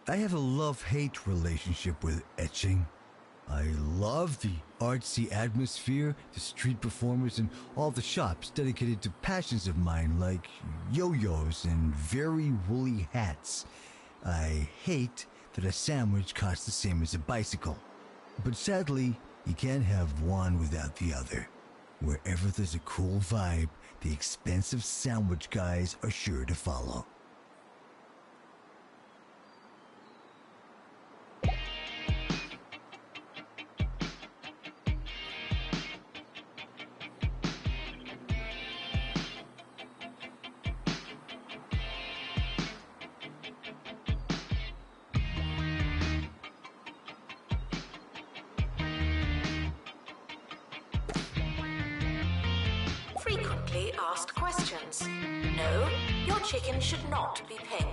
I have a love-hate relationship with etching. I love the artsy atmosphere, the street performers, and all the shops dedicated to passions of mine like yo-yos and very woolly hats. I hate that a sandwich costs the same as a bicycle. But sadly, you can't have one without the other. Wherever there's a cool vibe, the expensive sandwich guys are sure to follow. Frequently asked questions. No, your chicken should not be pink.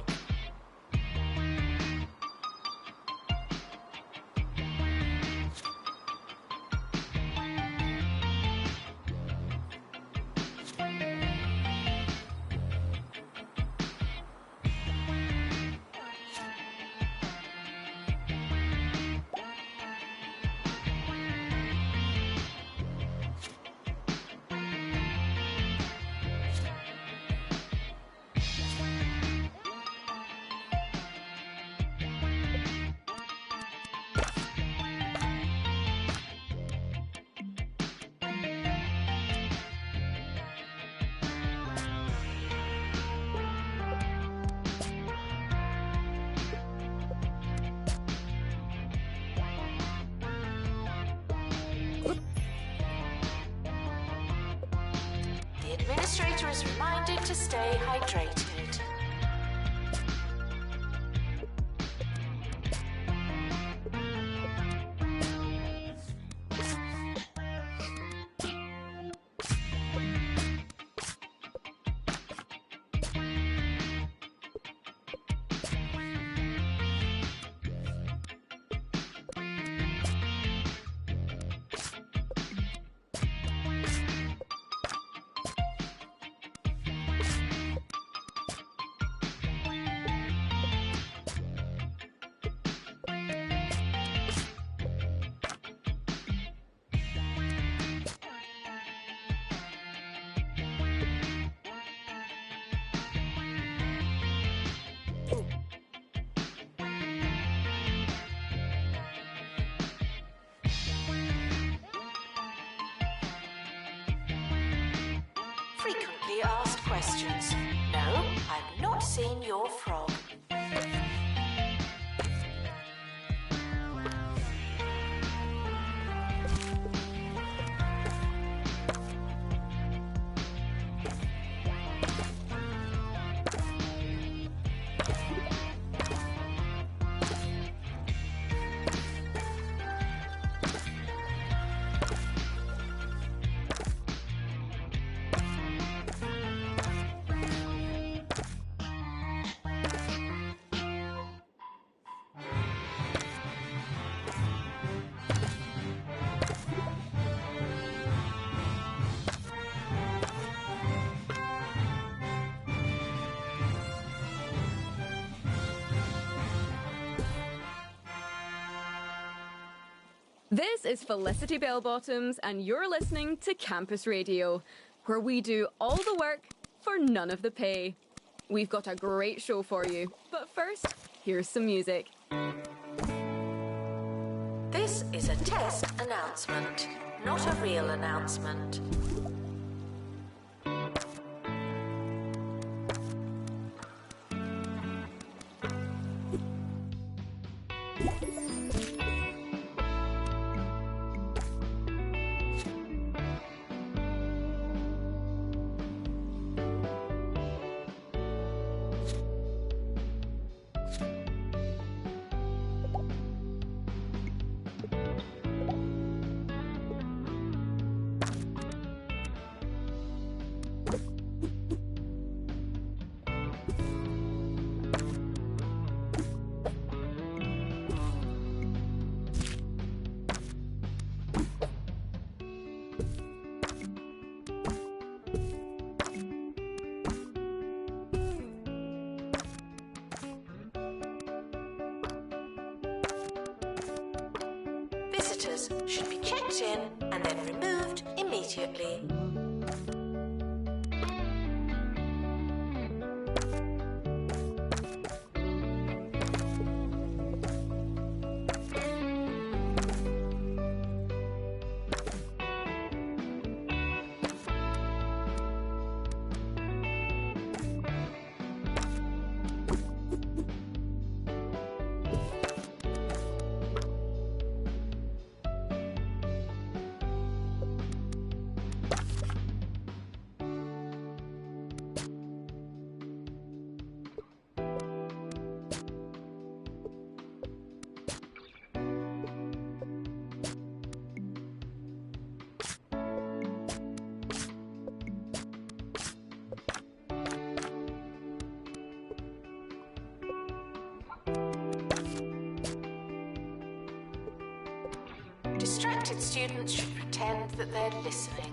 The administrator is reminded to stay hydrated. Frequently asked questions. No, I've not seen your frog. This is Felicity Bellbottoms, and you're listening to Campus Radio, where we do all the work for none of the pay. We've got a great show for you, but first, here's some music. This is a test announcement, not a real announcement. Visitors should be checked in and then removed immediately. Distracted students should pretend that they're listening.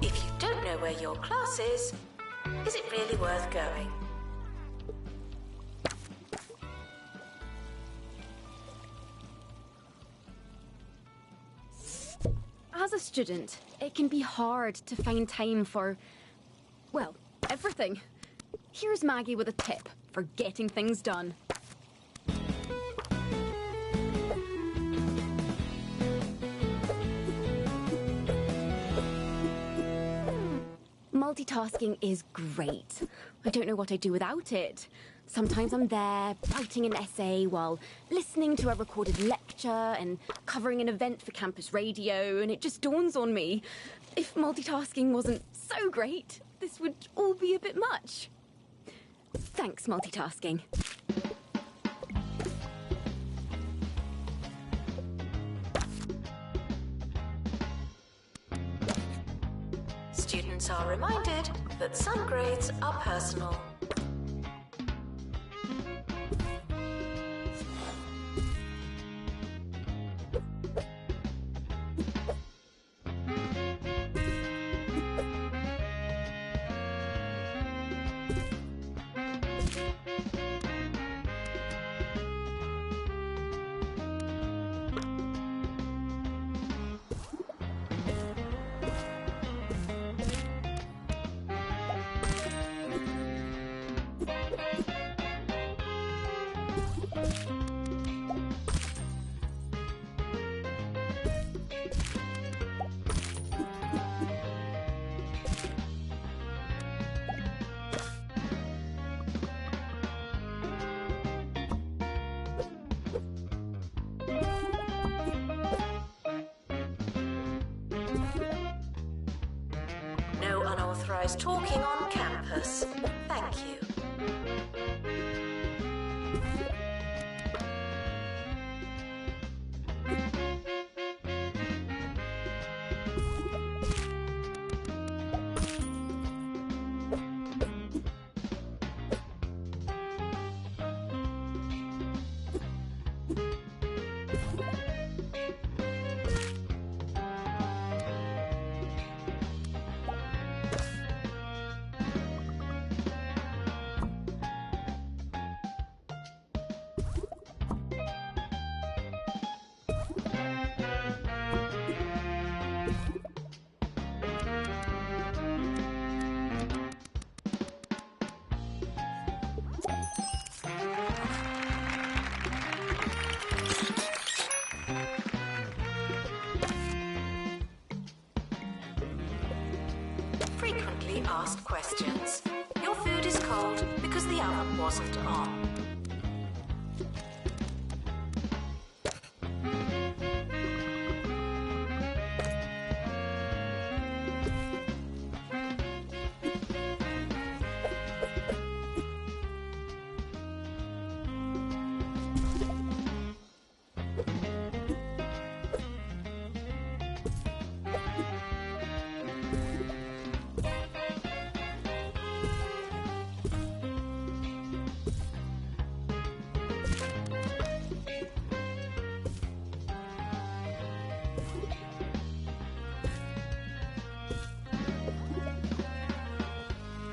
If you don't know where your class is it really worth going? As a student, it can be hard to find time for, well, everything. Here's Maggie with a tip for getting things done. Multitasking is great. I don't know what I'd do without it. Sometimes I'm there, writing an essay while listening to a recorded lecture and covering an event for campus radio, and it just dawns on me, if multitasking wasn't so great, this would all be a bit much. Thanks, multitasking. Students are reminded that some grades are personal. unauthorized talking on campus. Thank you. Frequently asked questions. Your food is cold because the oven wasn't on.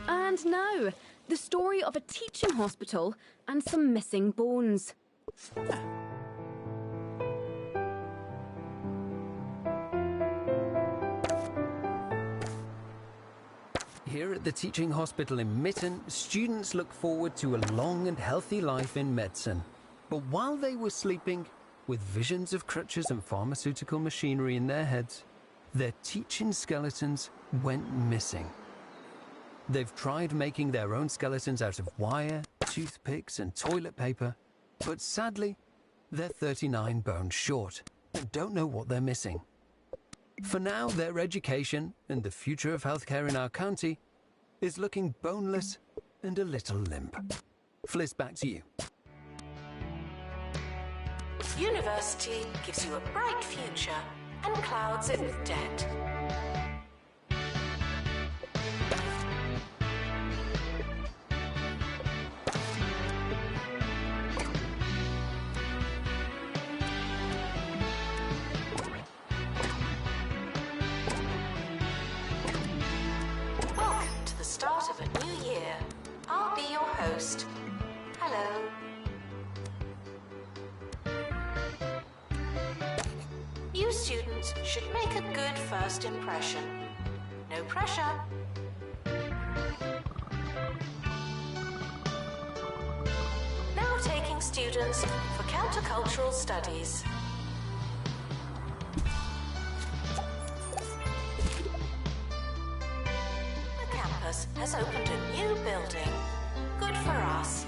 And now, the story of a teaching hospital and some missing bones. Here at the teaching hospital in Mitten, students look forward to a long and healthy life in medicine. But while they were sleeping, with visions of crutches and pharmaceutical machinery in their heads, their teaching skeletons went missing. They've tried making their own skeletons out of wire, toothpicks and toilet paper, but sadly, they're 39 bones short and don't know what they're missing. For now, their education and the future of healthcare in our county is looking boneless and a little limp. Fliss, back to you. University gives you a bright future and clouds it with debt. Welcome to the start of a new year. I'll be your host. Hello. You students should make a good first impression. No pressure. Now taking students for countercultural studies. The campus has opened a new building. Good for us.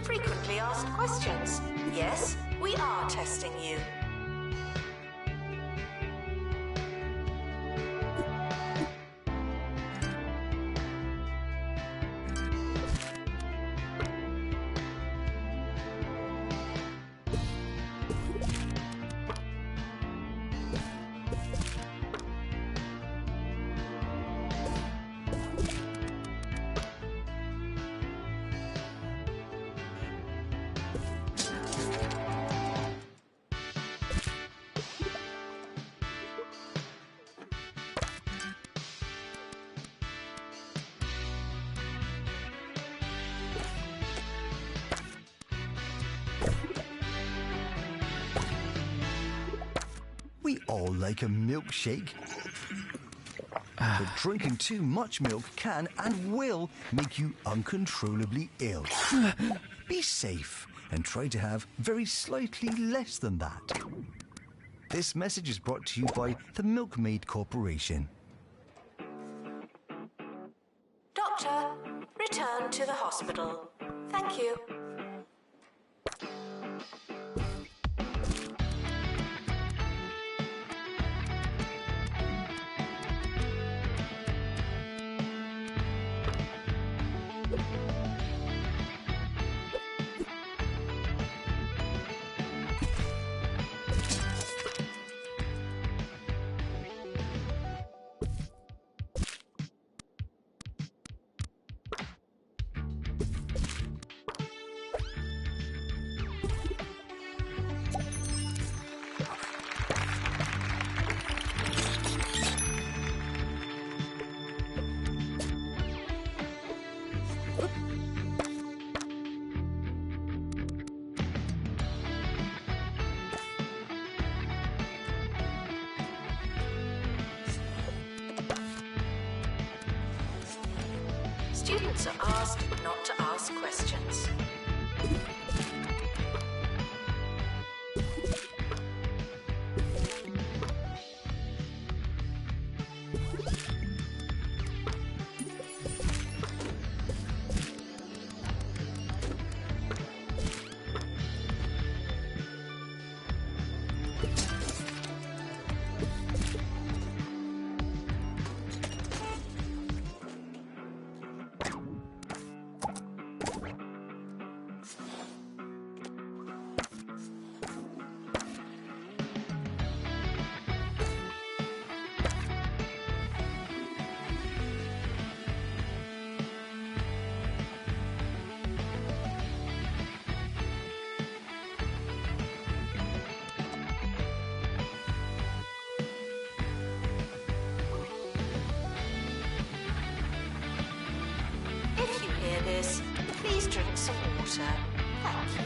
Frequently asked questions. Yes, we are testing you. we all like a milkshake? But drinking too much milk can and will make you uncontrollably ill. Be safe and try to have very slightly less than that. This message is brought to you by the Milkmaid Corporation. Doctor, return to the hospital. Thank you. Students are asked not to ask questions. If you hear this, please drink some water. Thank you.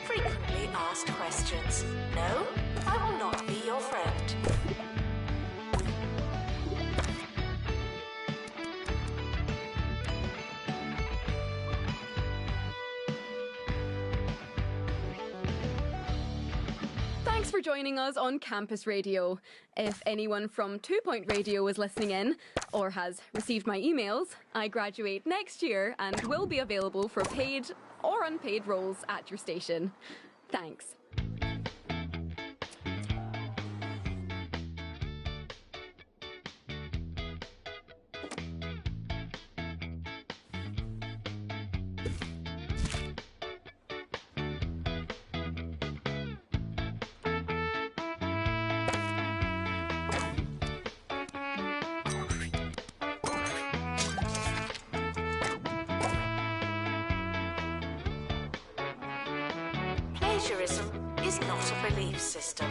Frequently asked questions. No, I will not be your friend. Thanks for joining us on Campus Radio. If anyone from 2 Point Radio is listening in or has received my emails, I graduate next year and will be available for paid or unpaid roles at your station. Thanks. Plagiarism is not a belief system.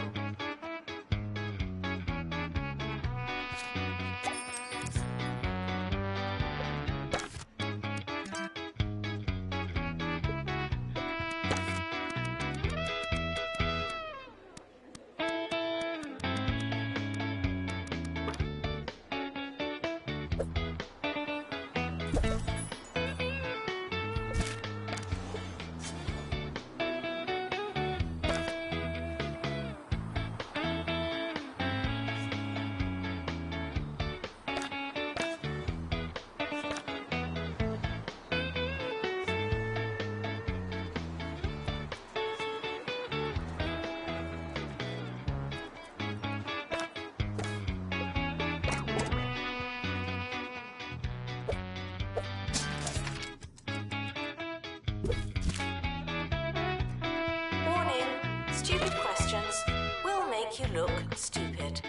Stupid questions will make you look stupid.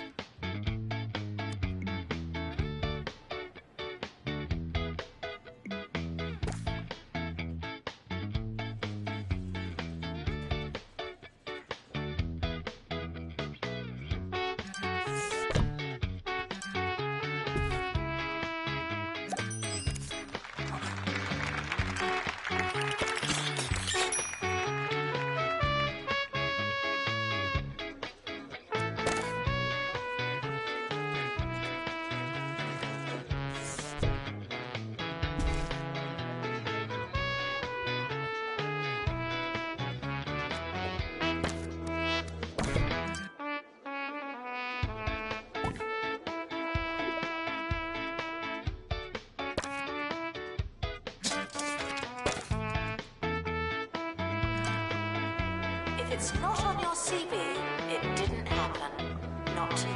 If it's not on your CV, it didn't happen. Not to me.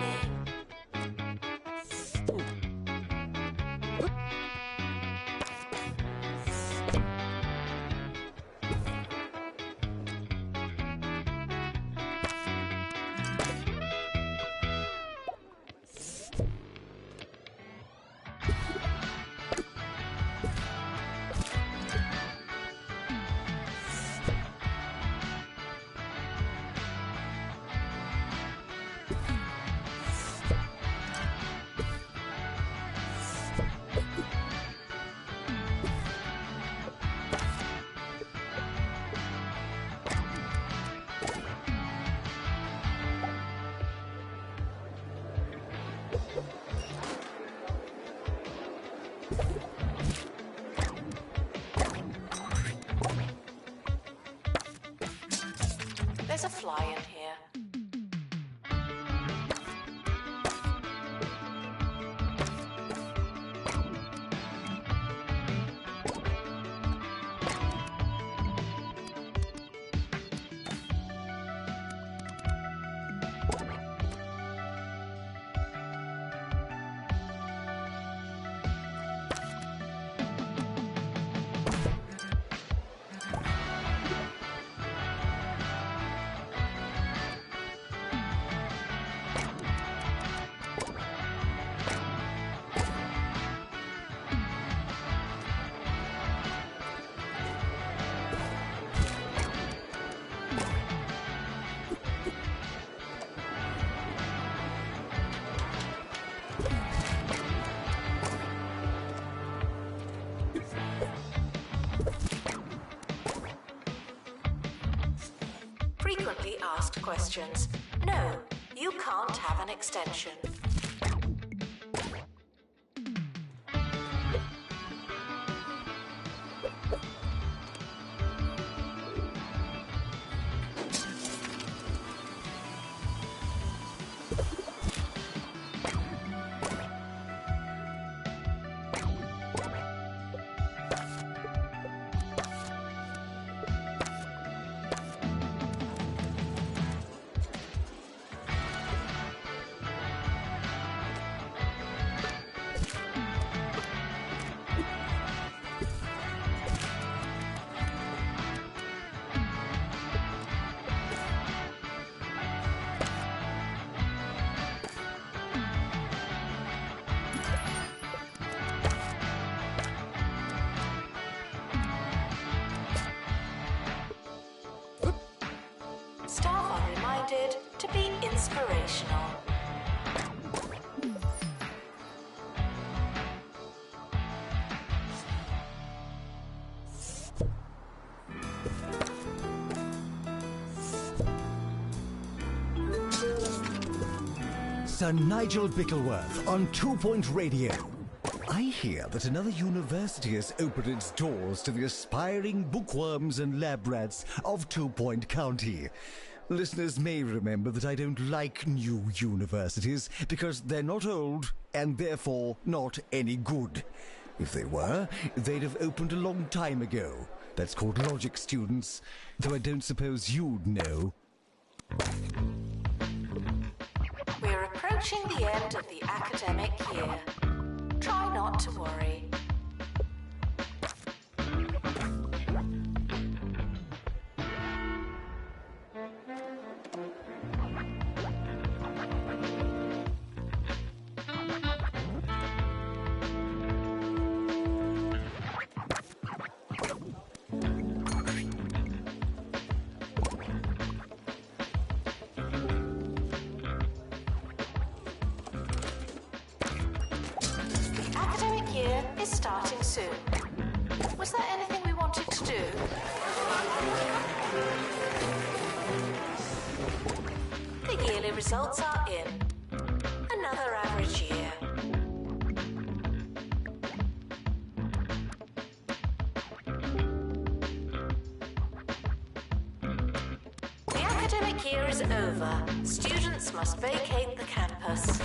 There's a fly in here. Frequently asked questions. No, you can't have an extension. Staff are reminded to be inspirational. Sir Nigel Bickleworth on 2 Point Radio. I hear that another university has opened its doors to the aspiring bookworms and lab rats of 2 Point County. Listeners may remember that I don't like new universities because they're not old and therefore not any good. If they were, they'd have opened a long time ago. That's called logic, students, though I don't suppose you'd know. We're approaching the end of the academic year. Try not to worry. starting soon. Was there anything we wanted to do? The yearly results are in. Another average year. The academic year is over. Students must vacate the campus.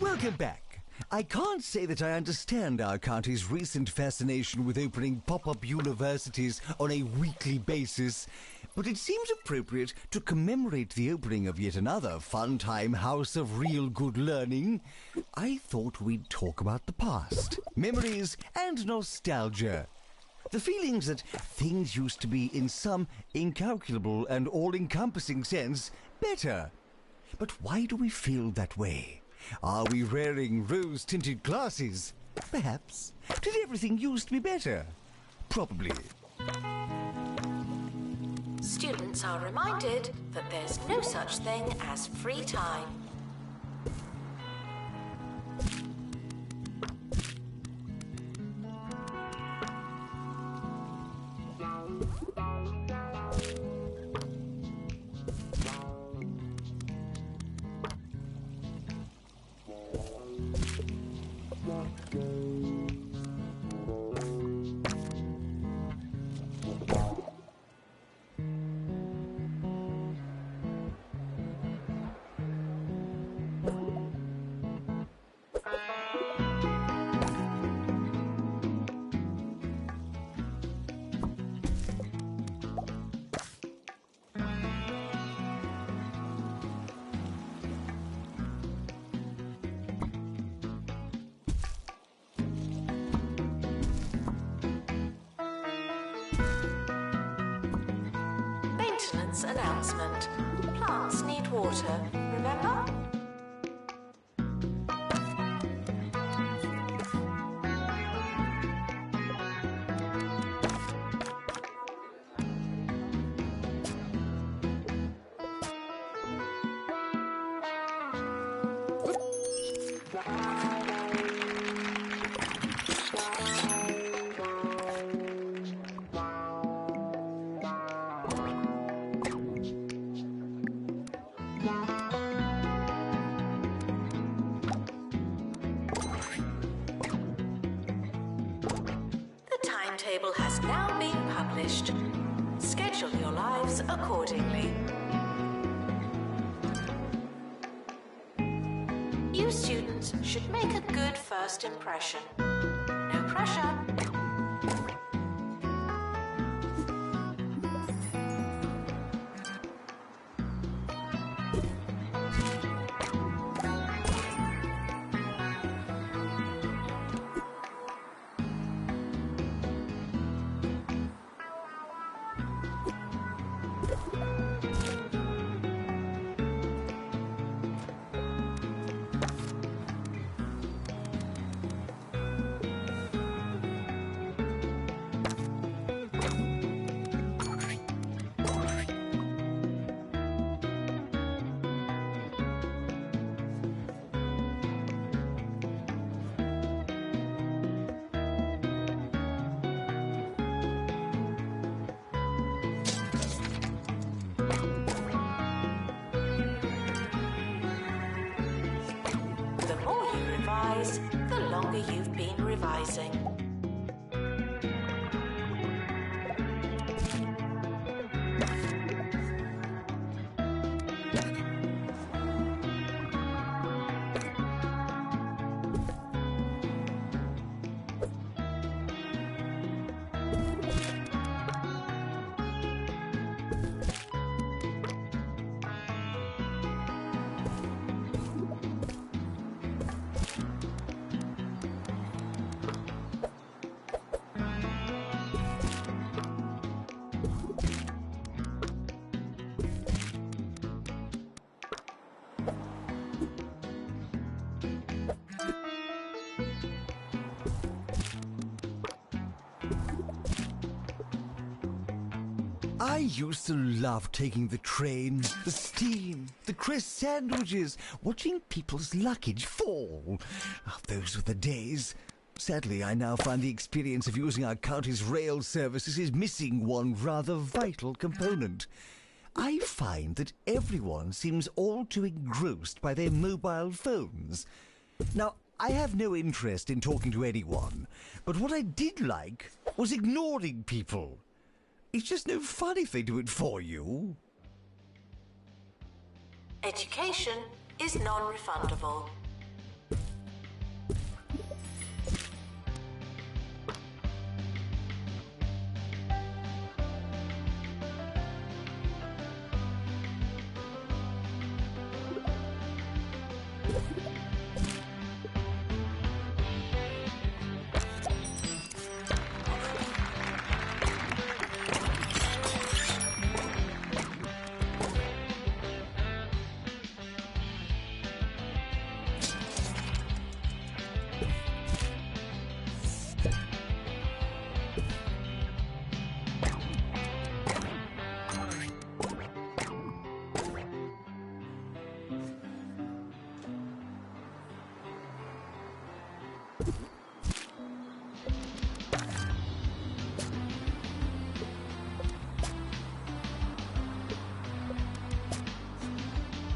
Welcome back. I can't say that I understand our county's recent fascination with opening pop-up universities on a weekly basis, but it seems appropriate to commemorate the opening of yet another fun-time house of real good learning. I thought we'd talk about the past, memories and nostalgia. The feelings that things used to be, in some incalculable and all-encompassing sense, better. But why do we feel that way? Are we wearing rose-tinted glasses? Perhaps. Did everything used to be better? Probably. Students are reminded that there's no such thing as free time. Maintenance announcement. Plants need water, remember? Timetable has now been published. Schedule your lives accordingly. You students should make a good first impression. No pressure. The more you revise, the longer you've been revising. I used to love taking the train, the steam, the crisp sandwiches, watching people's luggage fall. Oh, those were the days. Sadly, I now find the experience of using our county's rail services is missing one rather vital component. I find that everyone seems all too engrossed by their mobile phones. Now, I have no interest in talking to anyone, but what I did like was ignoring people. It's just no fun if they do it for you. Education is non-refundable.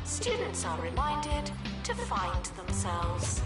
Students are reminded to find themselves.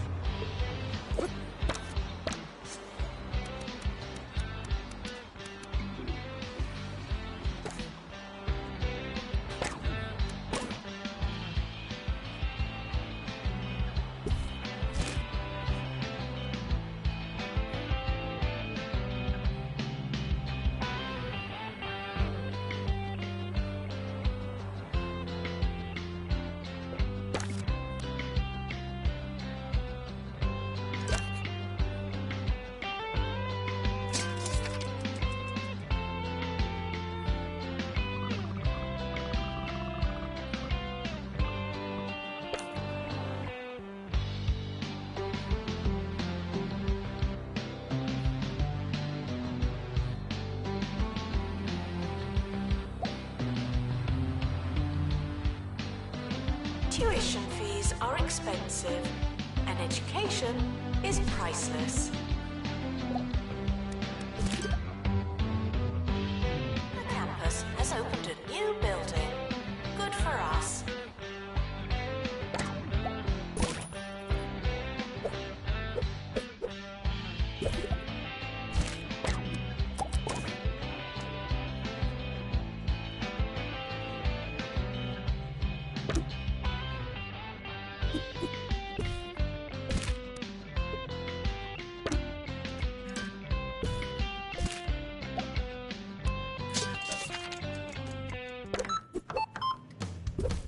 Tuition fees are expensive, and education is priceless. The campus has opened a new building. Good for us.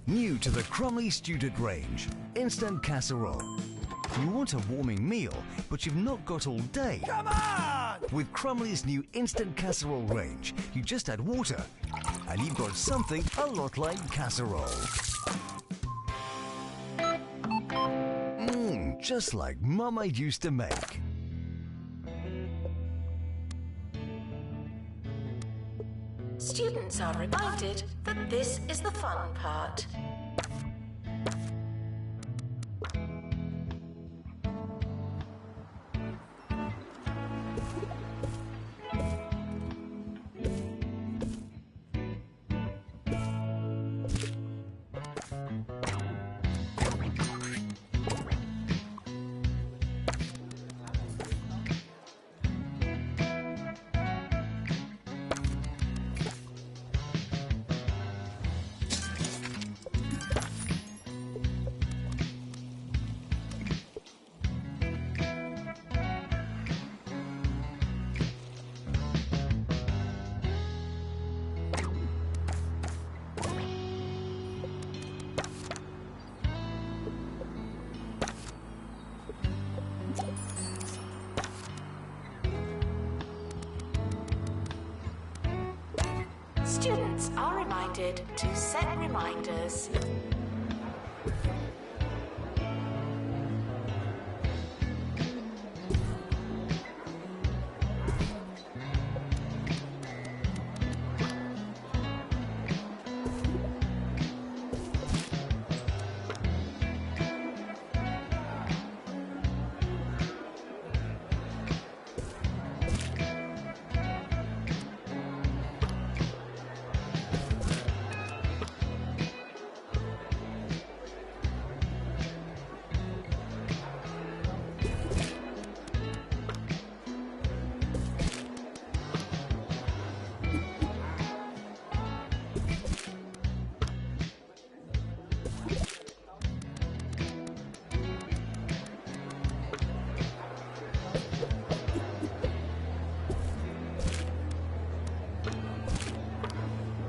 New to the Crumley student range, instant casserole. You want a warming meal, but you've not got all day. Come on! With Crumley's new instant casserole range, you just add water, and you've got something a lot like casserole. Just like Mama used to make. Students are reminded that this is the fun part. Students are reminded to set reminders.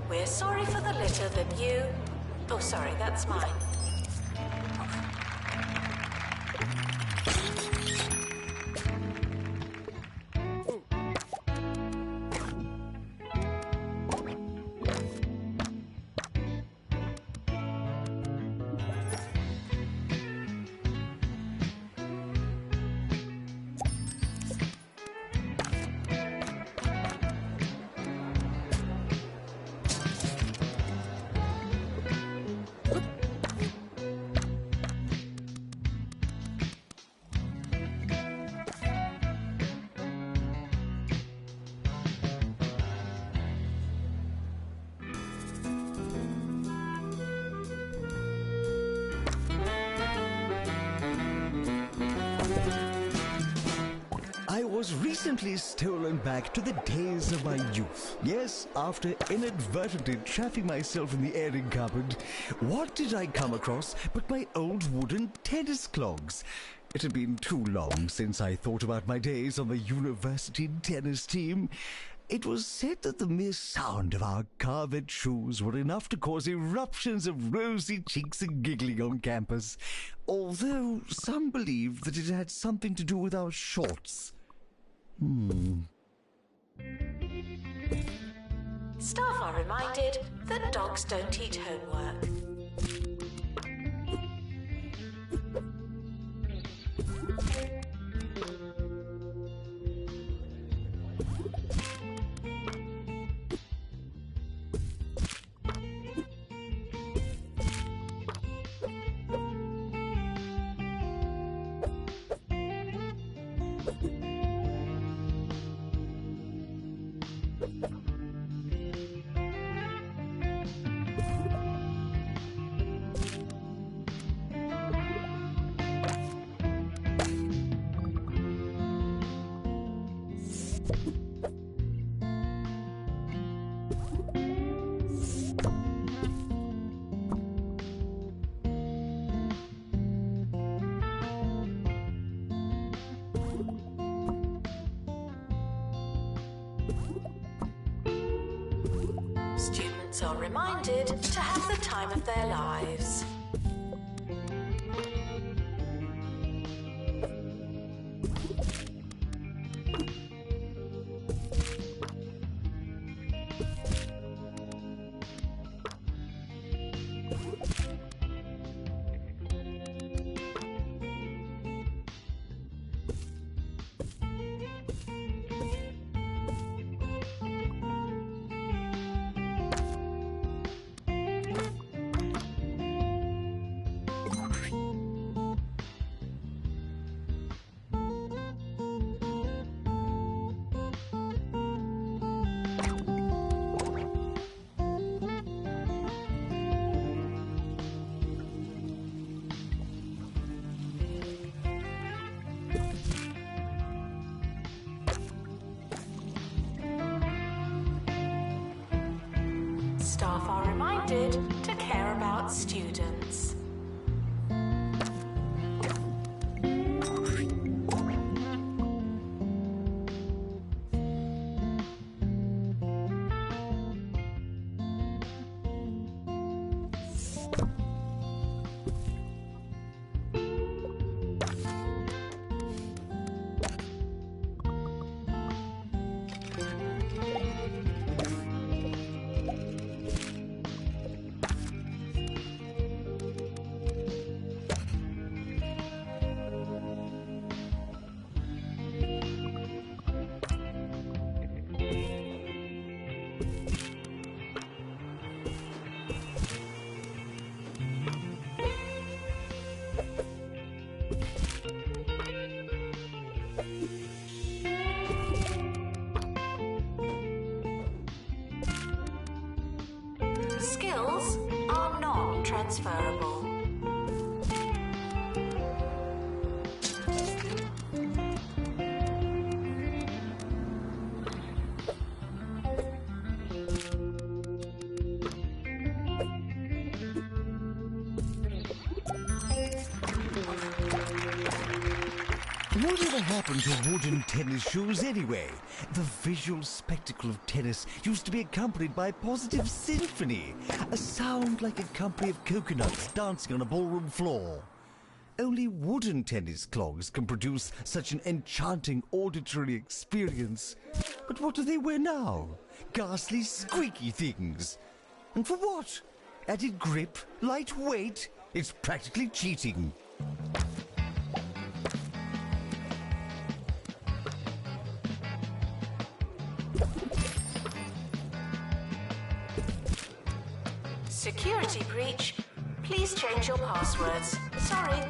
We're sorry for the litter that you... Oh, sorry, that's mine. I was recently stolen back to the days of my youth. Yes, after inadvertently trapping myself in the airing cupboard, what did I come across but my old wooden tennis clogs? It had been too long since I thought about my days on the university tennis team. It was said that the mere sound of our carved shoes were enough to cause eruptions of rosy cheeks and giggling on campus, although some believed that it had something to do with our shorts. Staff are reminded that dogs don't eat homework. Students are reminded to have the time of their lives. transferable. Whatever happened to wooden tennis shoes anyway? The visual spectacle of tennis used to be accompanied by positive symphony, a sound like a company of coconuts dancing on a ballroom floor. Only wooden tennis clogs can produce such an enchanting auditory experience. But what do they wear now? Ghastly, squeaky things. And for what? Added grip? Light weight? It's practically cheating. Security breach. Please change your passwords. Sorry.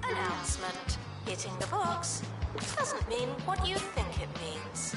Announcement. Hitting the box doesn't mean what you think it means.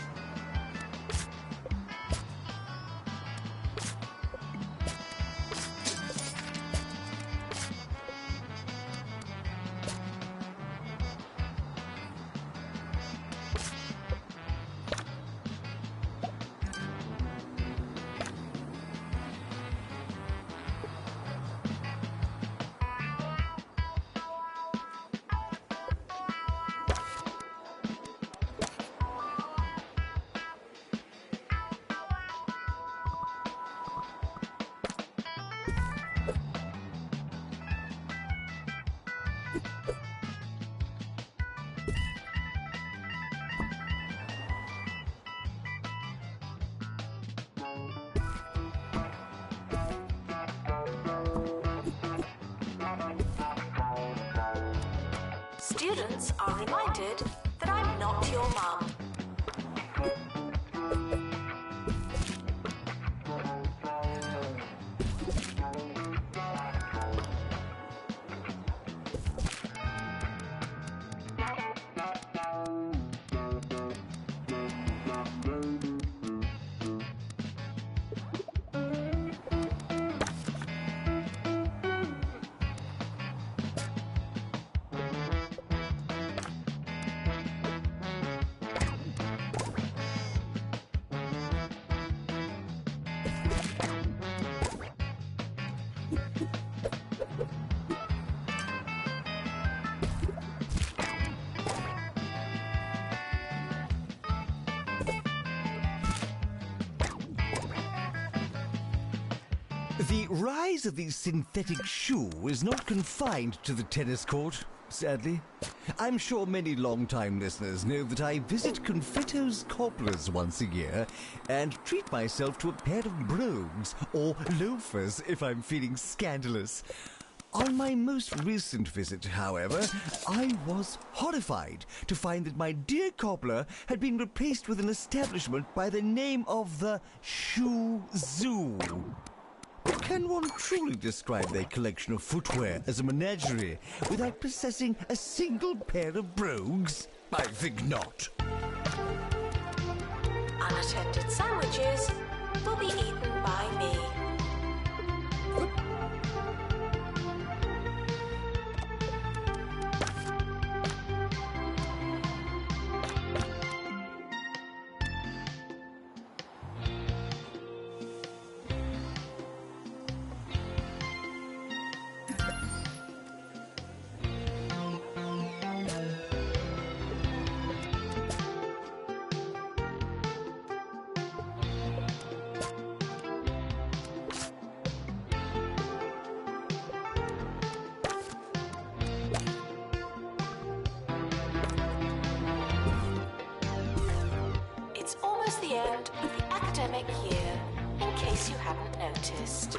Students are reminded that I'm not your mum. The rise of the synthetic shoe is not confined to the tennis court, sadly. I'm sure many long-time listeners know that I visit Confetto's Cobblers once a year and treat myself to a pair of brogues, or loafers if I'm feeling scandalous. On my most recent visit, however, I was horrified to find that my dear cobbler had been replaced with an establishment by the name of the Shoe Zoo. Can one truly describe their collection of footwear as a menagerie without possessing a single pair of brogues? I think not. Unattended sandwiches will be eaten by me. almost the end of the academic year, in case you hadn't noticed.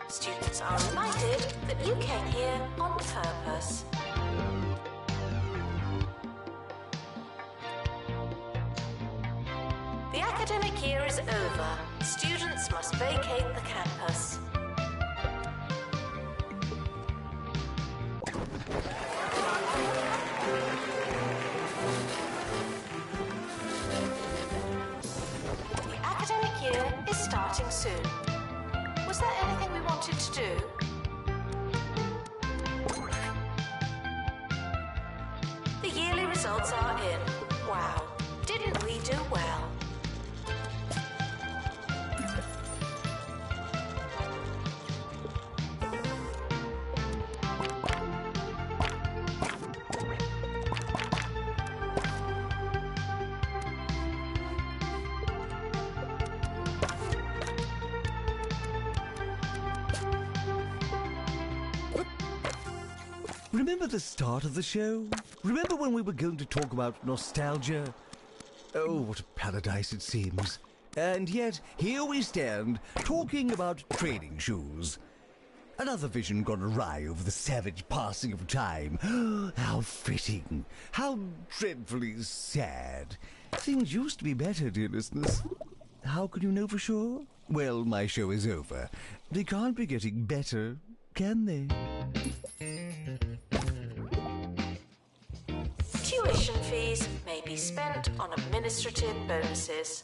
Students are reminded that you came here on purpose. The academic year is over. Students must vacate the campus. The academic year is starting soon. Was there anything we wanted to do? The yearly results are in. Wow, didn't we do well? Remember the start of the show? Remember when we were going to talk about nostalgia? Oh, what a paradise it seems. And yet, here we stand, talking about training shoes. Another vision gone awry over the savage passing of time. How fitting. How dreadfully sad. Things used to be better, dear listeners. How can you know for sure? Well, my show is over. They can't be getting better, can they? Tuition fees may be spent on administrative bonuses.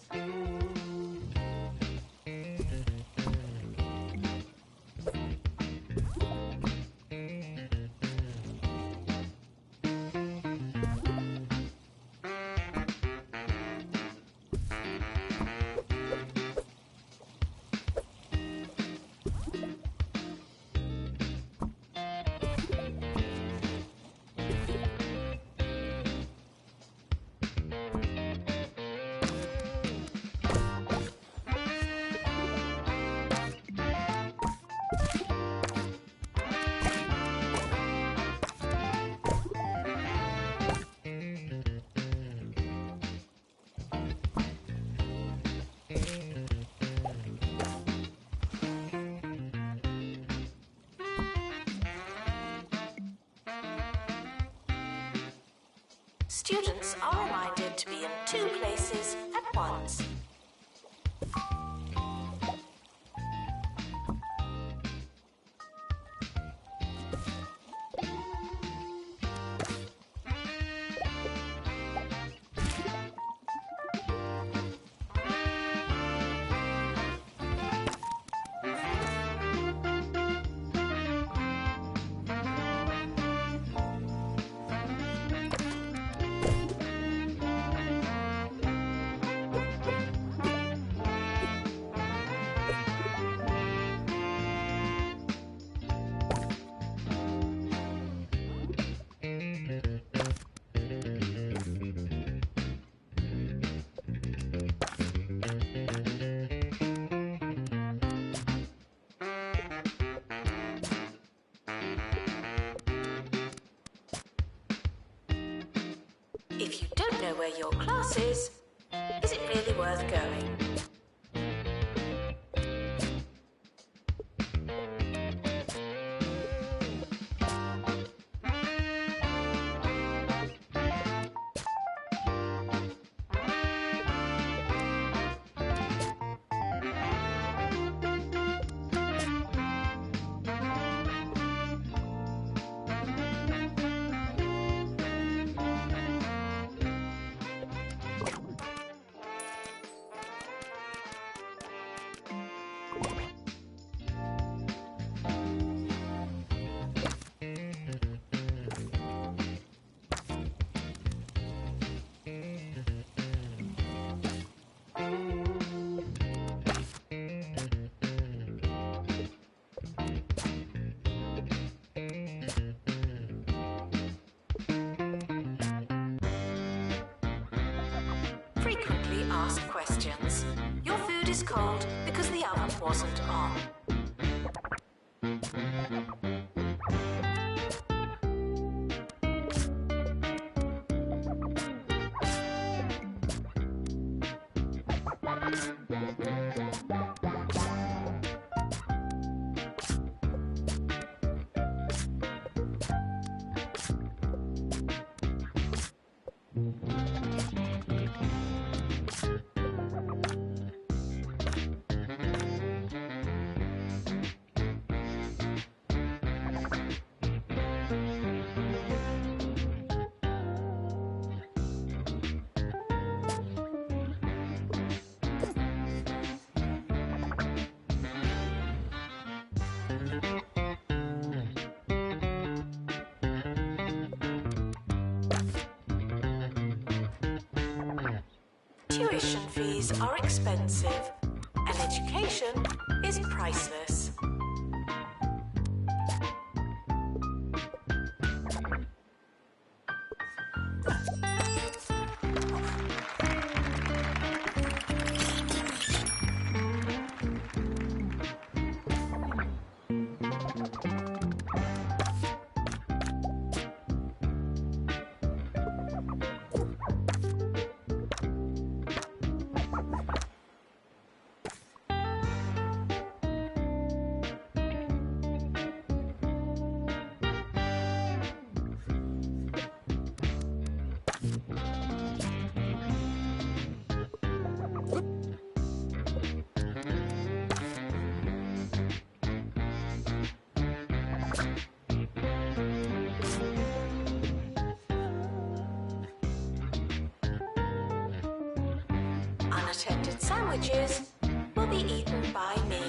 Students are reminded to be in 2 places at once. If you don't know where your class is it really worth going? ask questions. Your food is cold because the oven wasn't on. Tuition fees are expensive, and education is priceless. Unattended sandwiches will be eaten by me.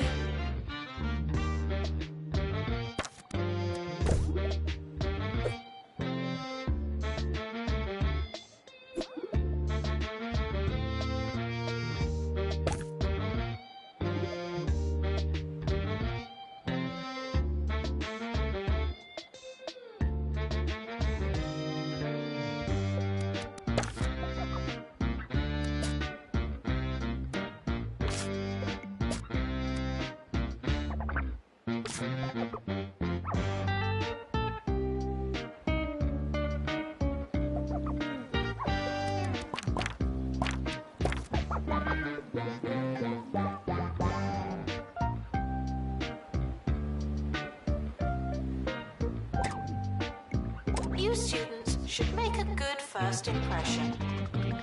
You students should make a good first impression.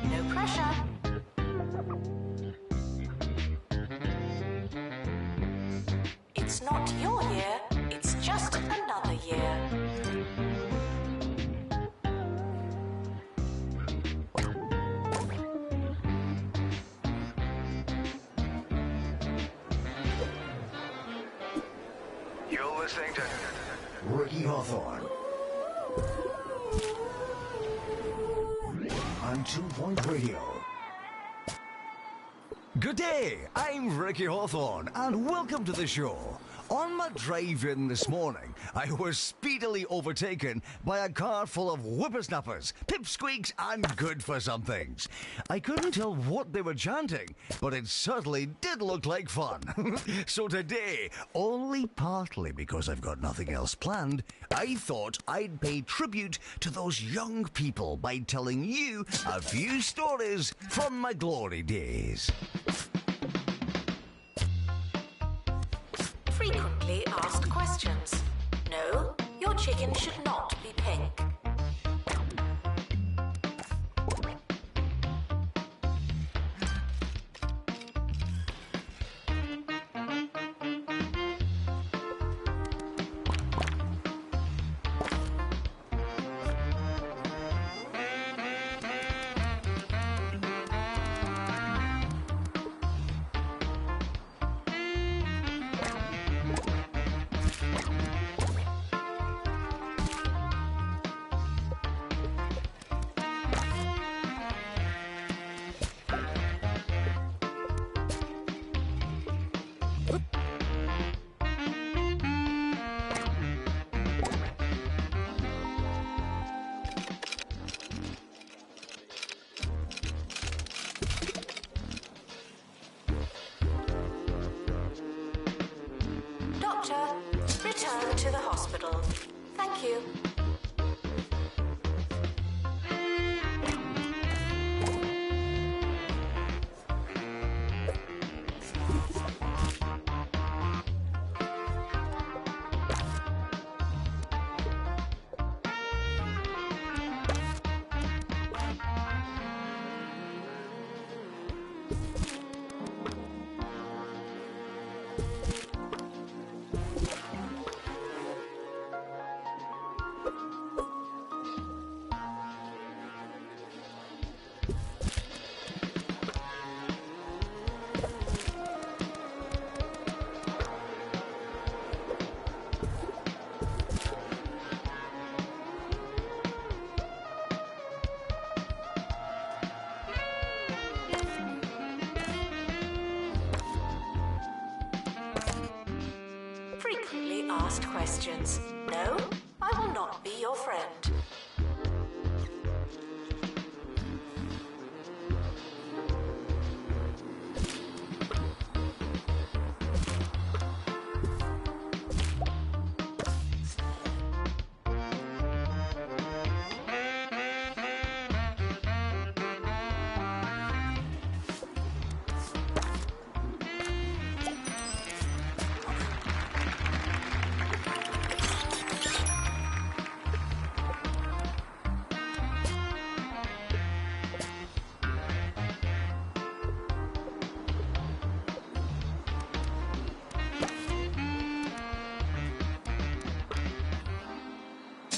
No pressure. It's not your year, it's just another year. You're listening to Ricky Hawthorne. On 2 Point Radio. Good day, I'm Ricky Hawthorne, and welcome to the show. On my drive in this morning, I was speedily overtaken by a car full of whippersnappers, pipsqueaks, and good-for-somethings. I couldn't tell what they were chanting, but it certainly did look like fun. So today, only partly because I've got nothing else planned, I thought I'd pay tribute to those young people by telling you a few stories from my glory days. Frequently asked questions. No, your chicken should not be pink. asked questions. No, I will not be your friend.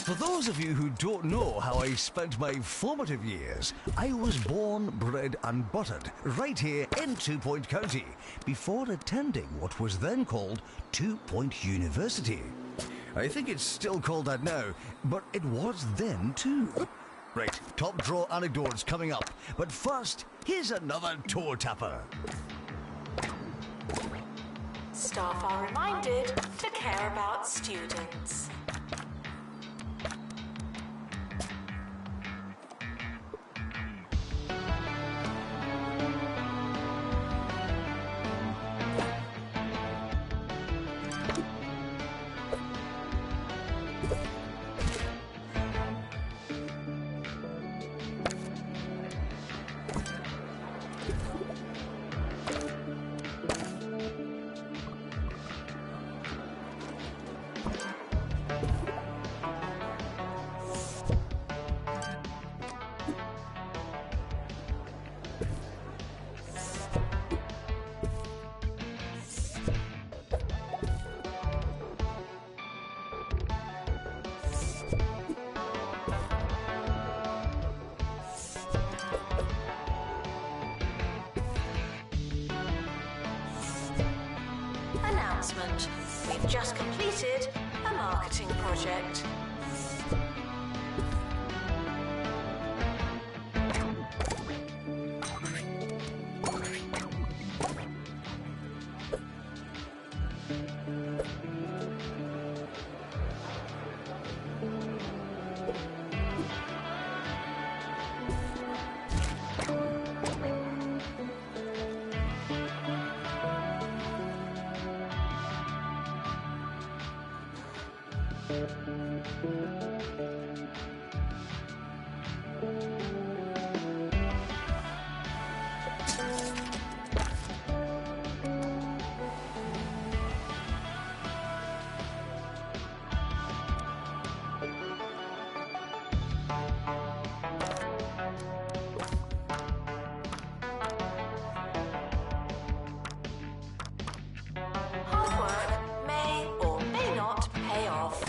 For those of you who don't know how I spent my formative years, I was born, bred and buttered right here in 2 Point County before attending what was then called 2 Point University. I think it's still called that now, but it was then too. Right, top draw anecdotes coming up, but first, here's another toe tapper. Staff are reminded to care about students. Announcement. We've just completed a marketing project. Hard work may or may not pay off.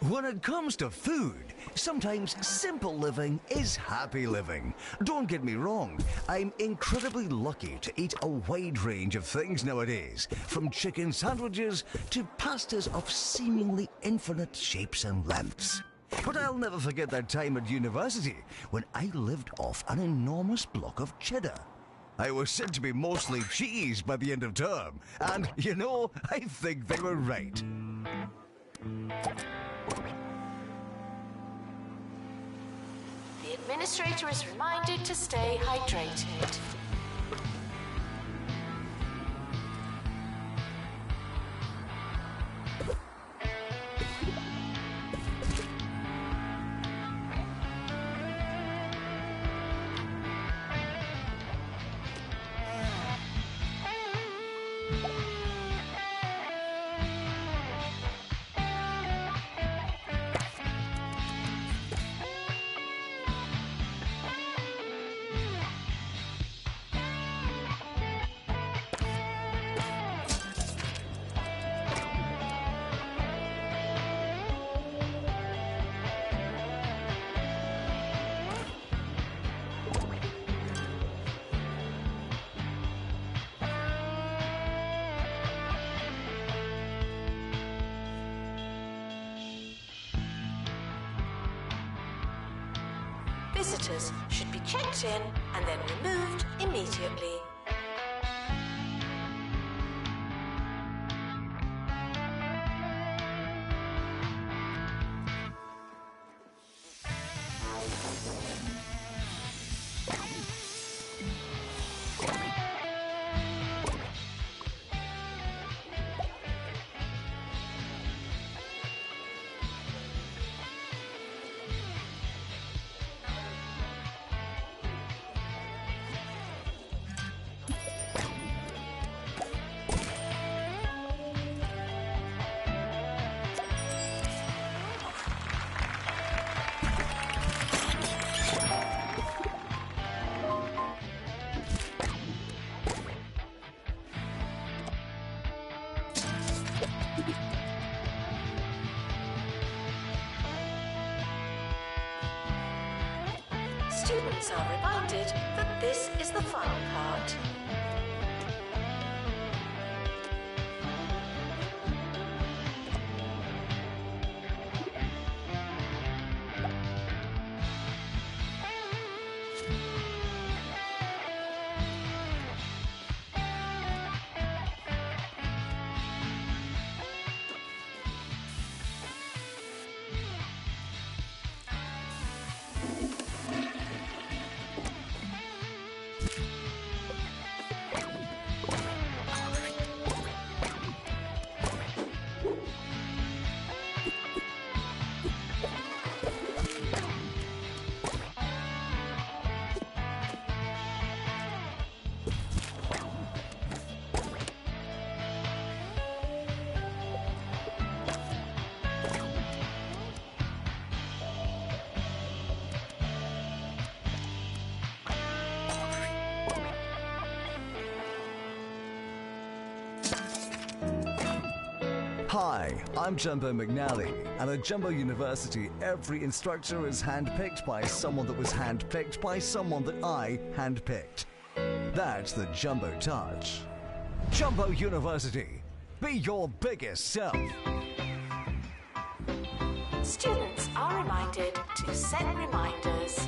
When it comes to food, sometimes simple living is happy living. Don't get me wrong, I'm incredibly lucky to eat a wide range of things nowadays, from chicken sandwiches to pastas of seemingly infinite shapes and lengths. But I'll never forget that time at university when I lived off an enormous block of cheddar. I was said to be mostly cheese by the end of term, and, you know, I think they were right. The administrator is reminded to stay hydrated. Visitors should be checked in and then removed immediately. Students are reminded that this is the fun part. Hi, I'm Jumbo McNally, and at Jumbo University, every instructor is handpicked by someone that was handpicked by someone that I handpicked. That's the Jumbo Touch. Jumbo University, be your biggest self. Students are reminded to set reminders.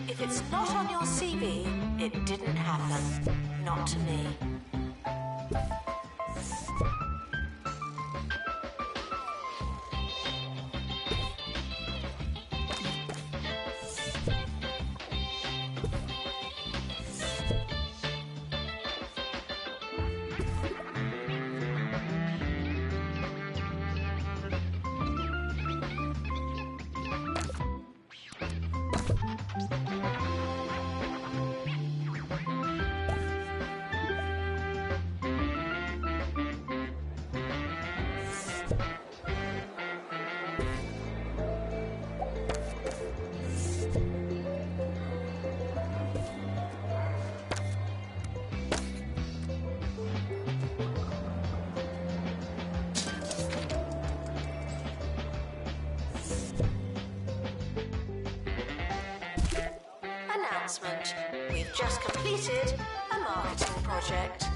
If it's not on your CV, it didn't happen. Not to me. Announcement. We've just completed a marketing project.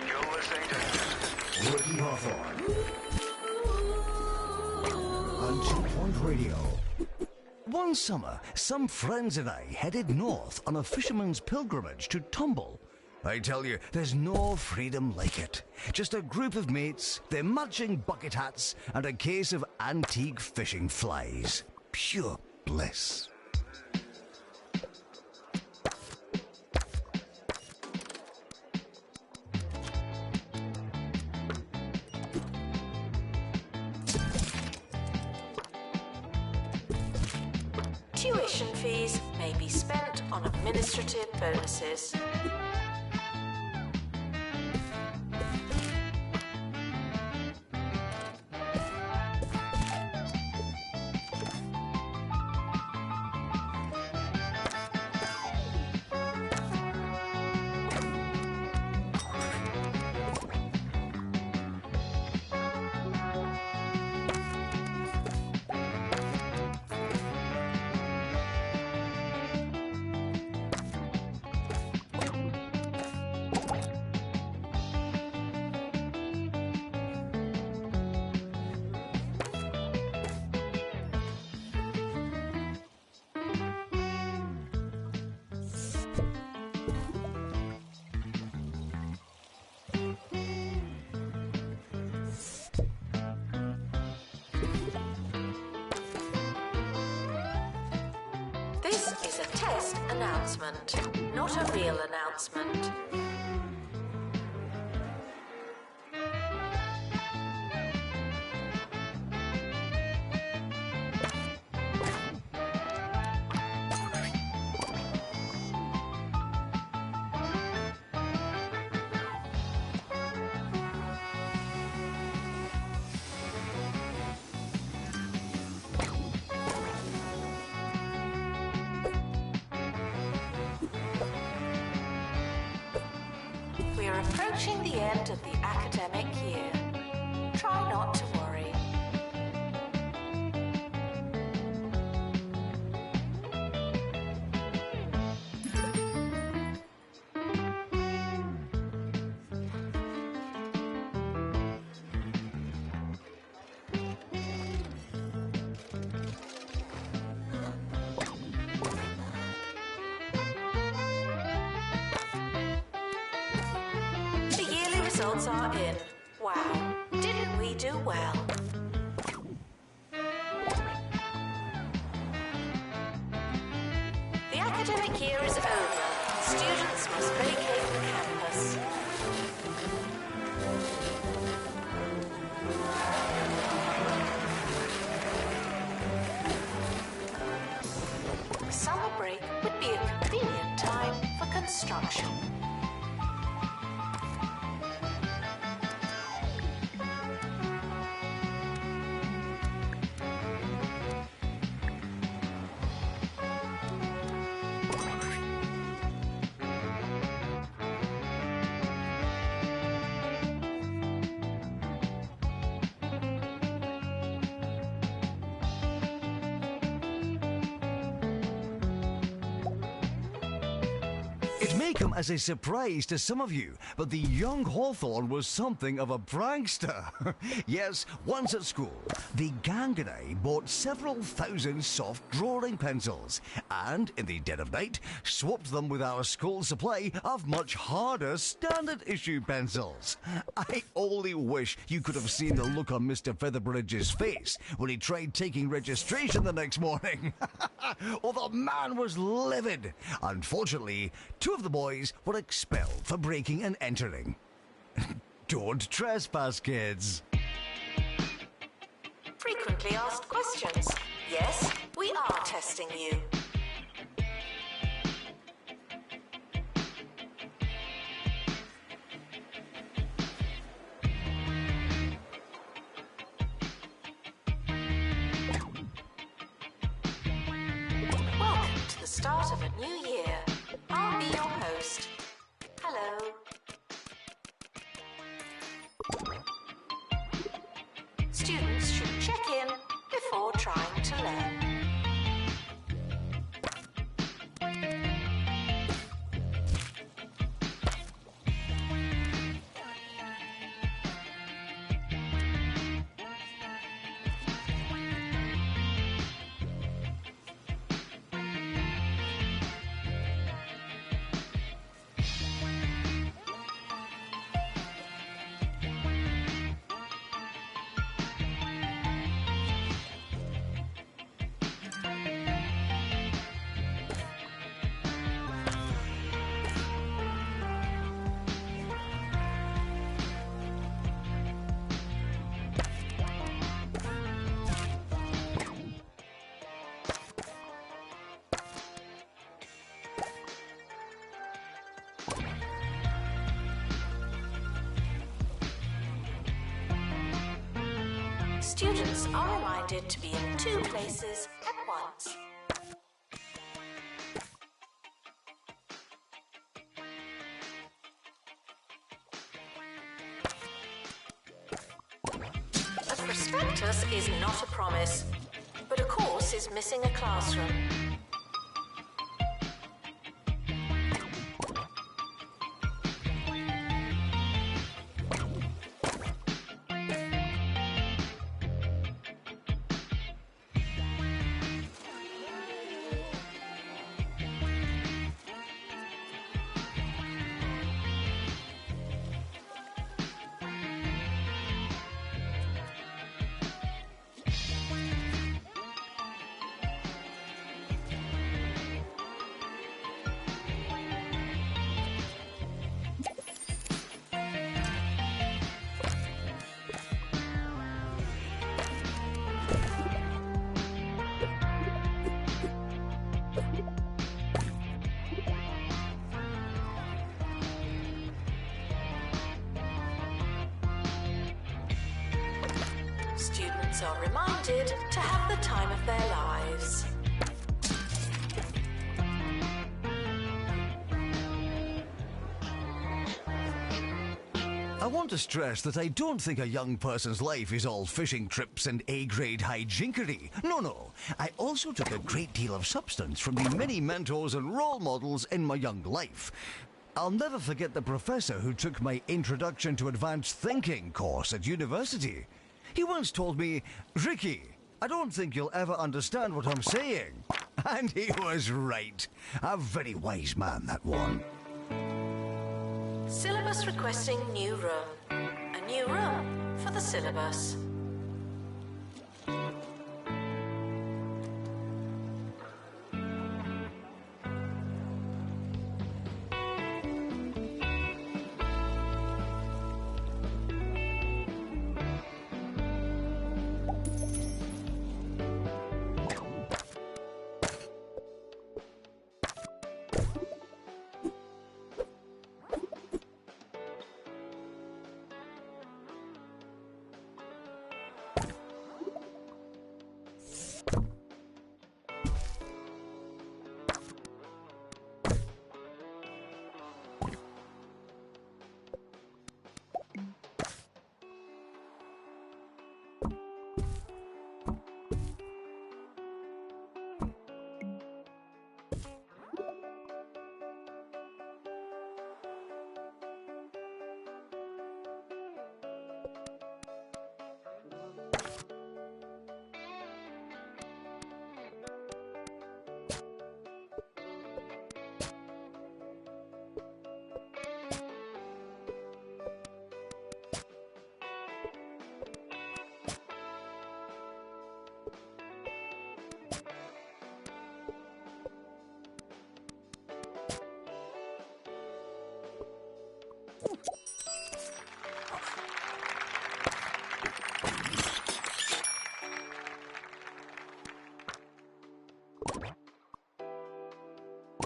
You're listening to Ricky Hawthorne on 2 Point Radio. One summer, some friends and I headed north on a fisherman's pilgrimage to Tumble. I tell you, there's no freedom like it. Just a group of mates, their matching bucket hats, and a case of antique fishing flies. Pure bliss. Tuition fees may be spent on administrative bonuses. This is a test announcement, not a real announcement. We are approaching the end of the academic year. Try not to worry. Results are in. Wow, didn't we do well? The academic year is over. Students must vacate the campus. Summer break would be a convenient time for construction. It may come as a surprise to some of you, but the young Hawthorne was something of a prankster. Yes, once at school, the gang and I bought several thousand soft drawing pencils, and in the dead of night, swapped them with our school supply of much harder standard issue pencils. I only wish you could have seen the look on Mr. Featherbridge's face when he tried taking registration the next morning. Oh, the man was livid. Unfortunately, two of the boys were expelled for breaking and entering. Don't trespass, kids. Frequently asked questions. Yes, we are testing you. Welcome to the start of a new year. I'll be your host. Hello. Students should check in before trying to learn. Students are reminded to be in 2 places at once. A prospectus is not a promise, but a course is missing a classroom. Students are reminded to have the time of their lives. I want to stress that I don't think a young person's life is all fishing trips and A-grade hijinkery. No. I also took a great deal of substance from the many mentors and role models in my young life. I'll never forget the professor who took my Introduction to Advanced Thinking course at university. He once told me, "Ricky, I don't think you'll ever understand what I'm saying." And he was right. A very wise man, that one. Syllabus requesting new room. A new room for the syllabus.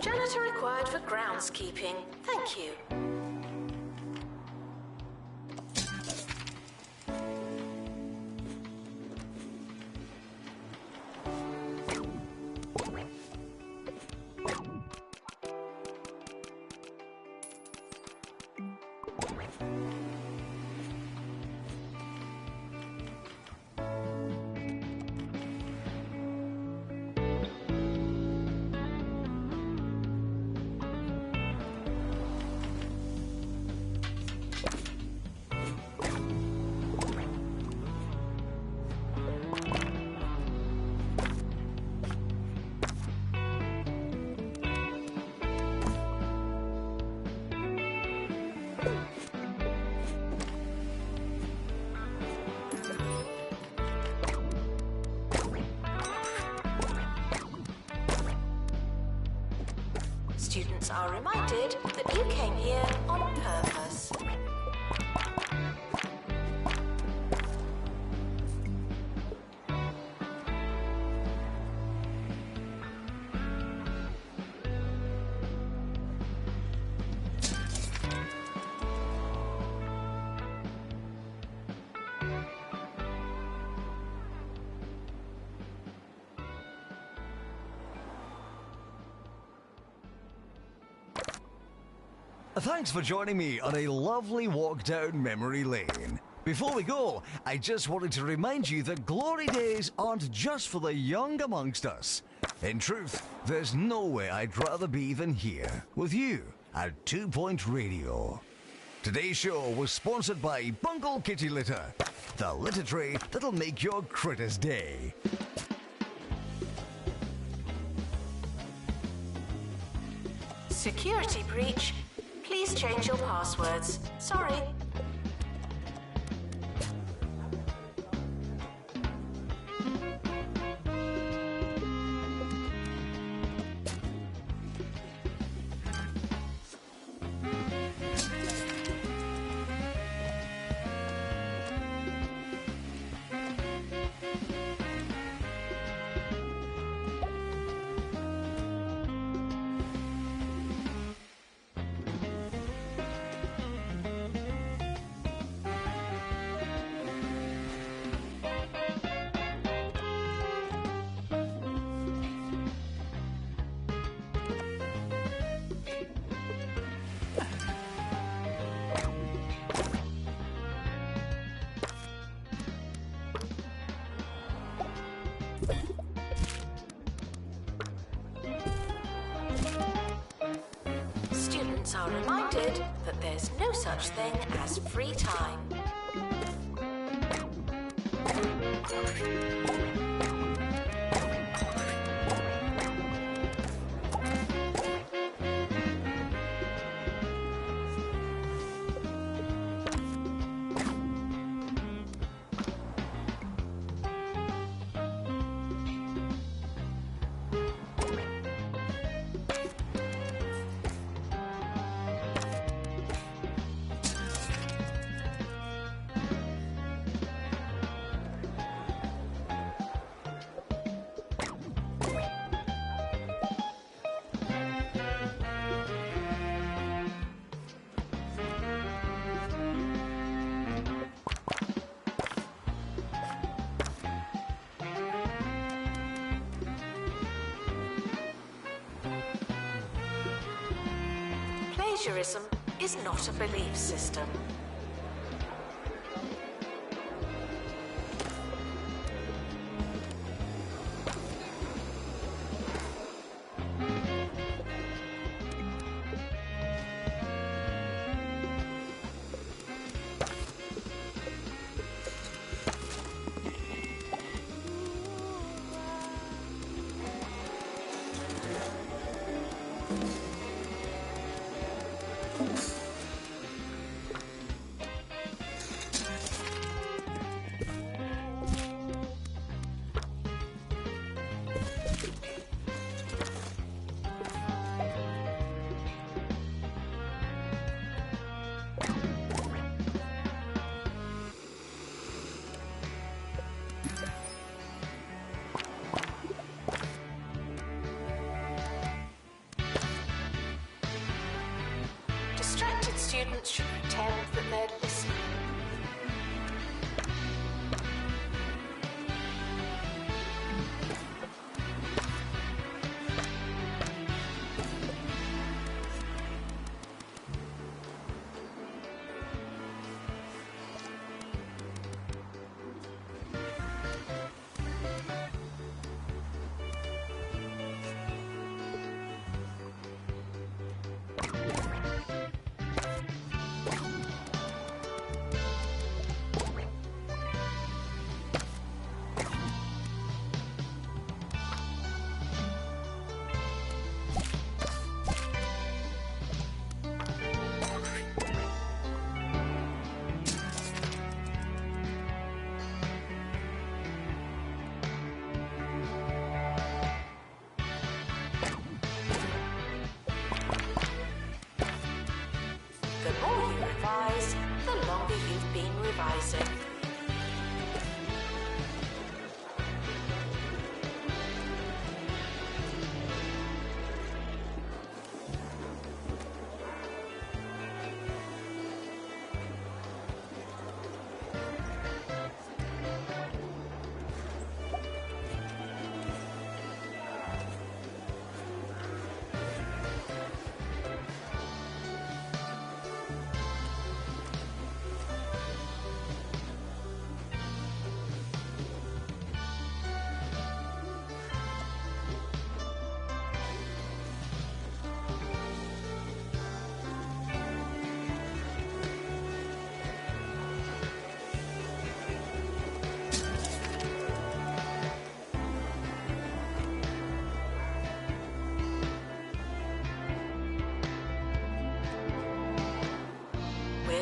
Janitor required for groundskeeping. Thank you. Students are reminded that you came here on purpose. Thanks for joining me on a lovely walk down memory lane. Before we go, I just wanted to remind you that glory days aren't just for the young amongst us. In truth, there's no way I'd rather be than here, with you, at 2 Point Radio. Today's show was sponsored by Bungle Kitty Litter, the litter tray that'll make your critter's day. Security breach. Please change your passwords. Sorry. Students are reminded that there's no such thing as free time. Plagiarism is not a belief system. Distracted students should pretend that they're listening. The more you revise, the longer you've been revising.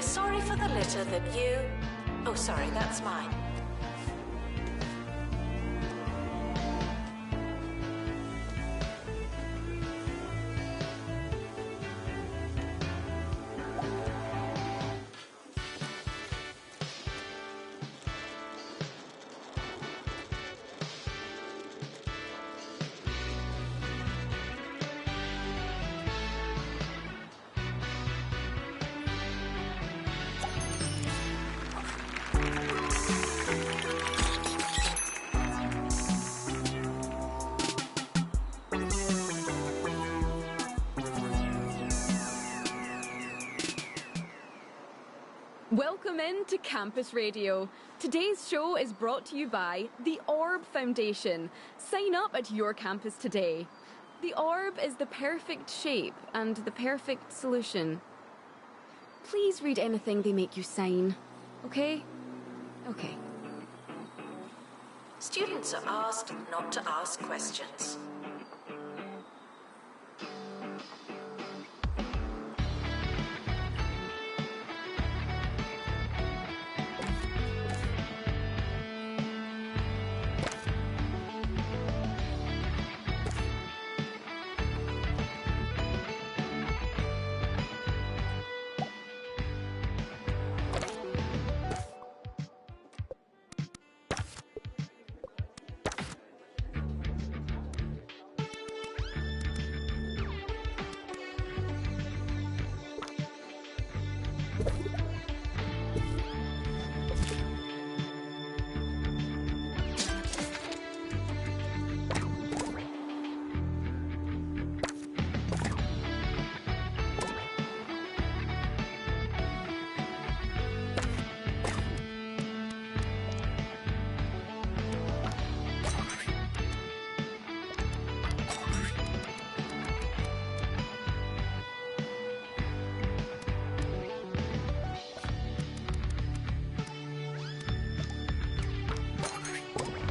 sorry for the litter that you... Oh, sorry, that's mine. Welcome in to Campus Radio. Today's show is brought to you by the Orb Foundation. Sign up at your campus today. The Orb is the perfect shape and the perfect solution. Please read anything they make you sign, okay? Okay. Students are asked not to ask questions.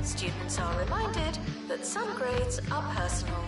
Students are reminded that some grades are personal.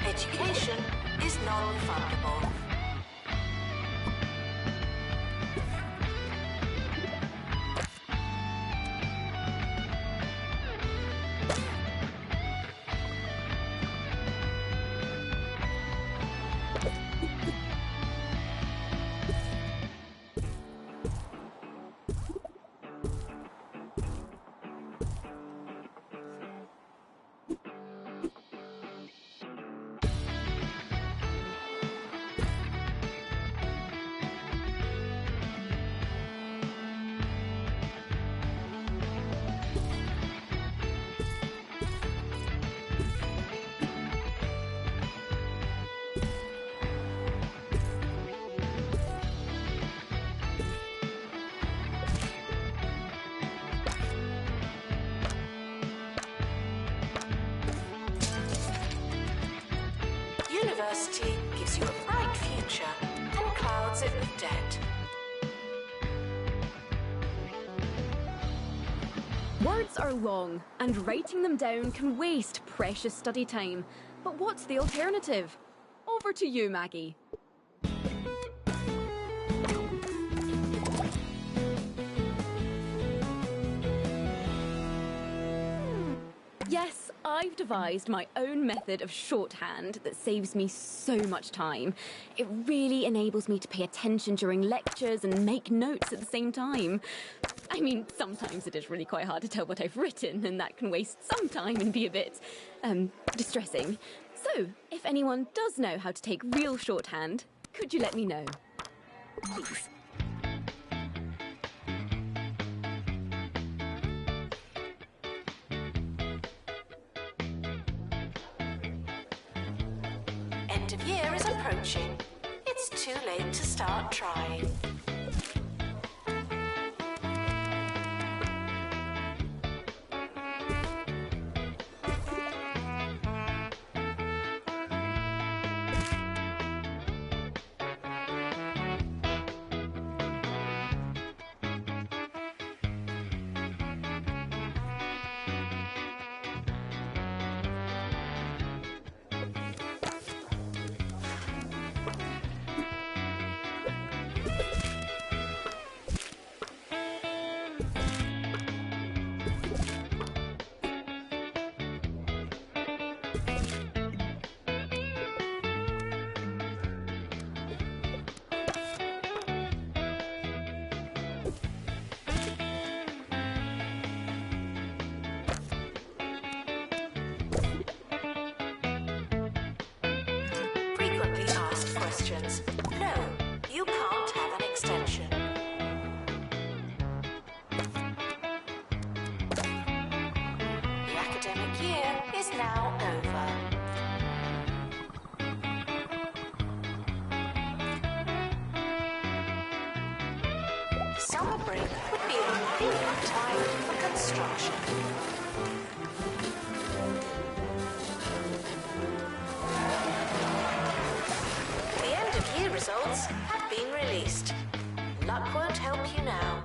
Education is non-refundable. University gives you a bright future and clouds it with debt. Words are long, and writing them down can waste precious study time. But what's the alternative? Over to you, Maggie. Yes, I've devised my own method of shorthand that saves me so much time. It really enables me to pay attention during lectures and make notes at the same time. I mean, sometimes it is really quite hard to tell what I've written, and that can waste some time and be a bit, distressing. So, if anyone does know how to take real shorthand, could you let me know? Please. End of year is approaching. It's too late to start trying. Frequently asked questions. No, you can't have an extension. The academic year is now over. Summer break would be a convenient time for construction. The end of year results have been released. Luck won't help you now.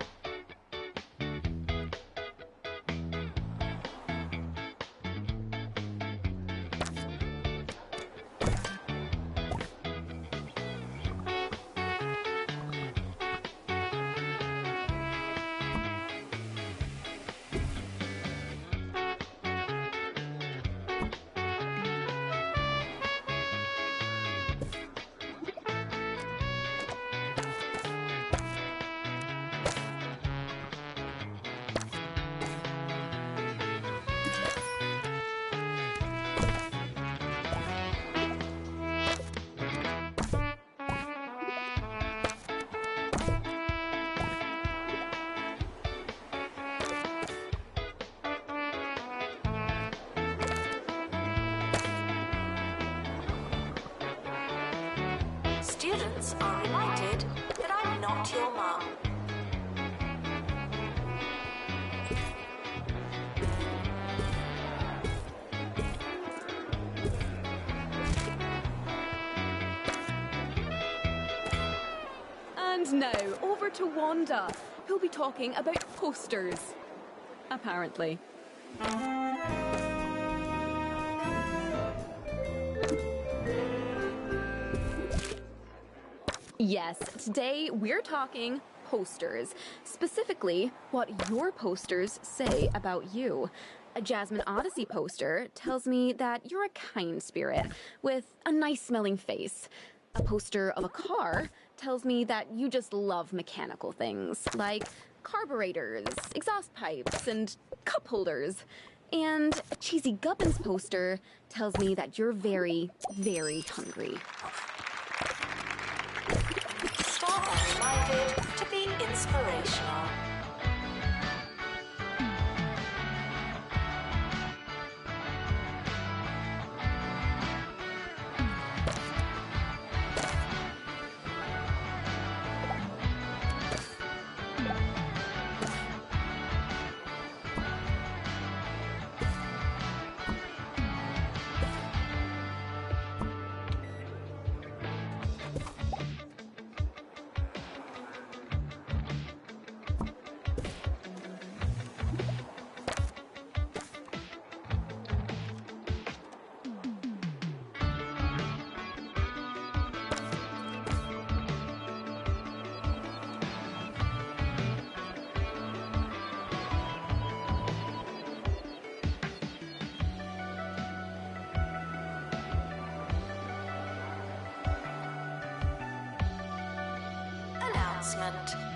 Students are reminded that I'm not your mum. And now, over to Wanda, who'll be talking about posters. Apparently. Yes, today we're talking posters. Specifically, what your posters say about you. A Jasmine Odyssey poster tells me that you're a kind spirit with a nice smelling face. A poster of a car tells me that you just love mechanical things, like carburetors, exhaust pipes, and cup holders. And a cheesy Gubbins poster tells me that you're very, very hungry. Staff are reminded to be inspirational.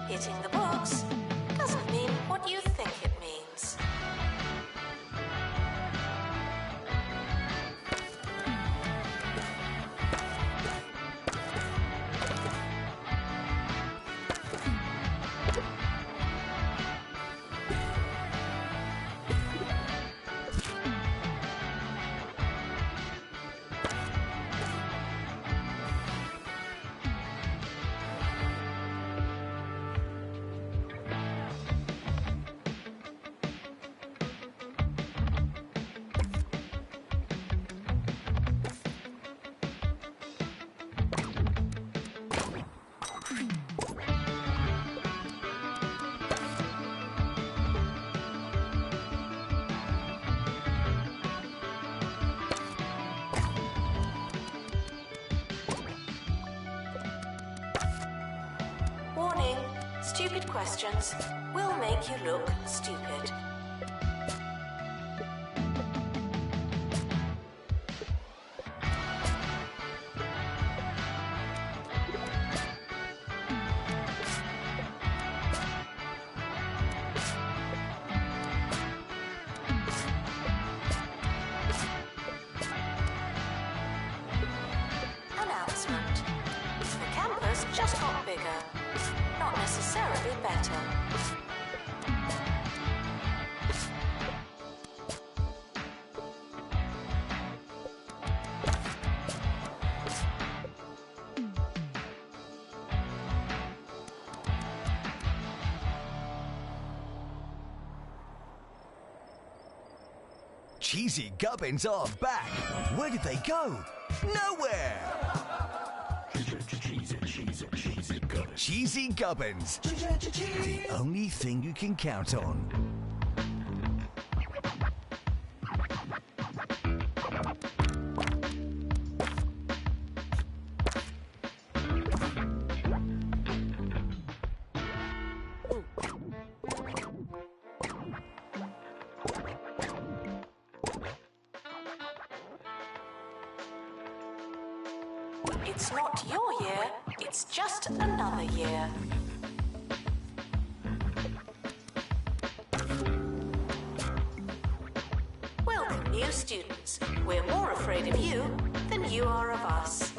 Hitting the box doesn't mean Stupid questions will make you look stupid. Announcement. The campus just got bigger, not necessarily better. Cheesy Gubbins are back. Where did they go? Nowhere. Cheesy Gubbins. The only thing you can count on. It's not your year, it's just another year. Welcome, new students. We're more afraid of you than you are of us.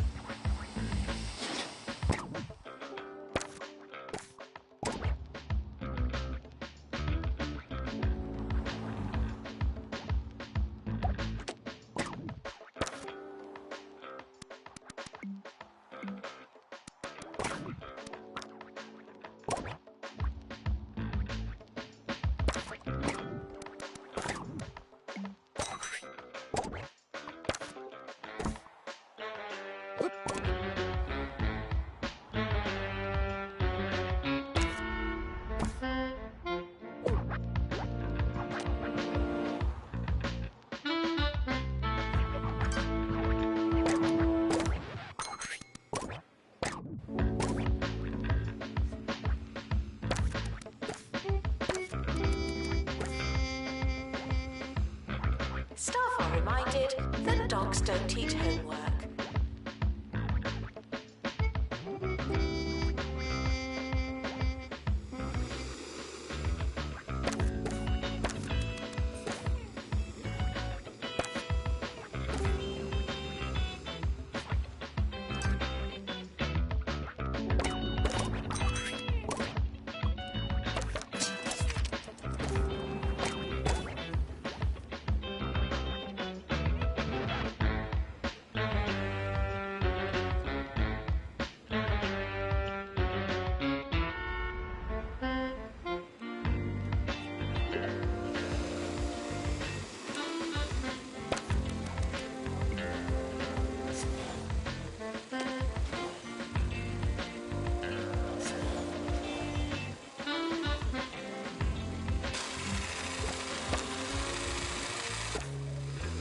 Staff are reminded that dogs don't eat homework.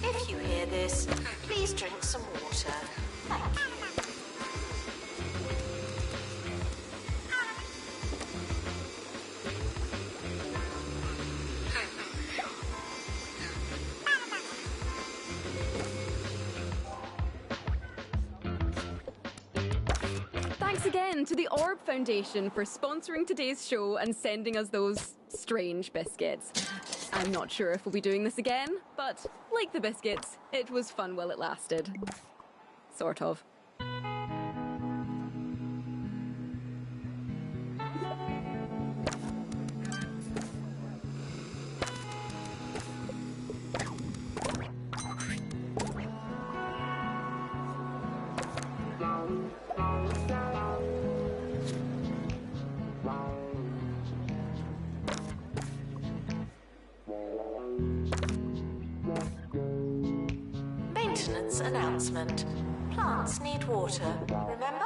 If you hear this, please drink some water. Thank you. Thanks again to the Orb Foundation for sponsoring today's show and sending us those strange biscuits. I'm not sure if we'll be doing this again, but like the biscuits, it was fun while it lasted. Sort of. Maintenance announcement. Plants need water, remember?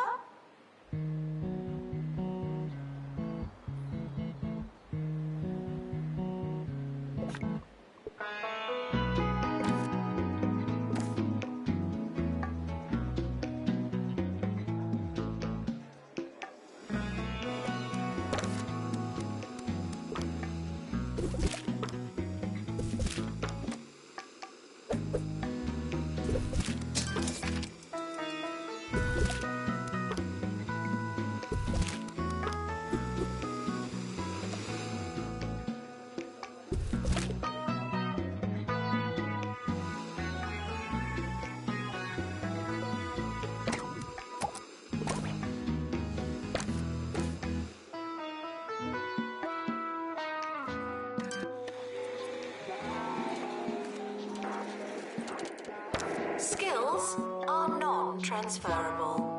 skills are non-transferable.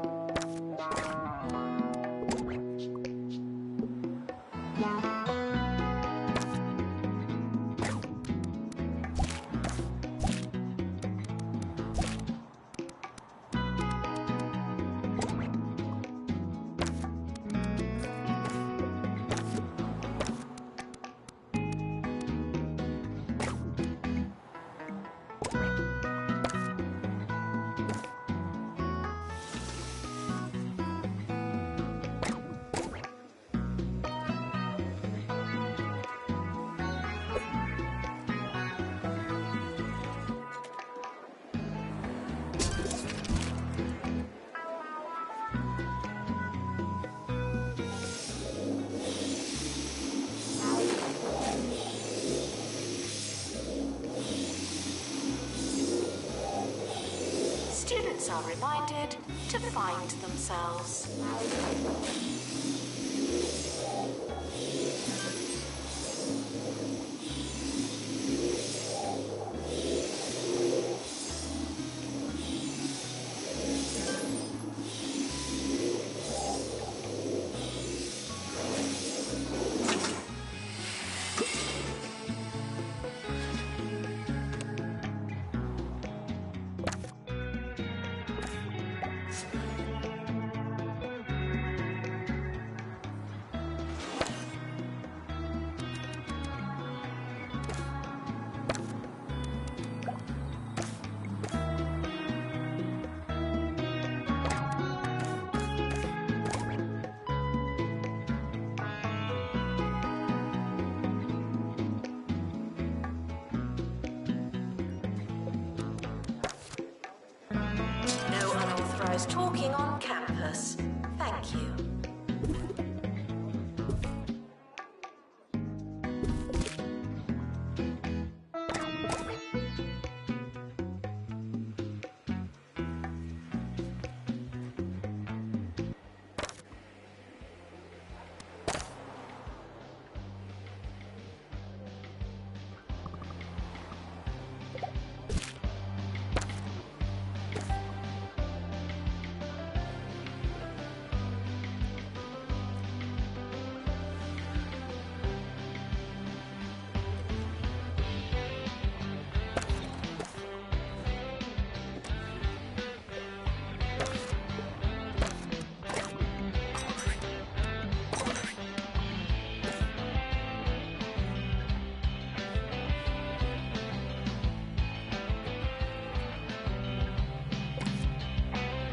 Students are reminded to find themselves. No unauthorized talking on campus. Thank you.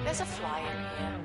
There's a fly in here.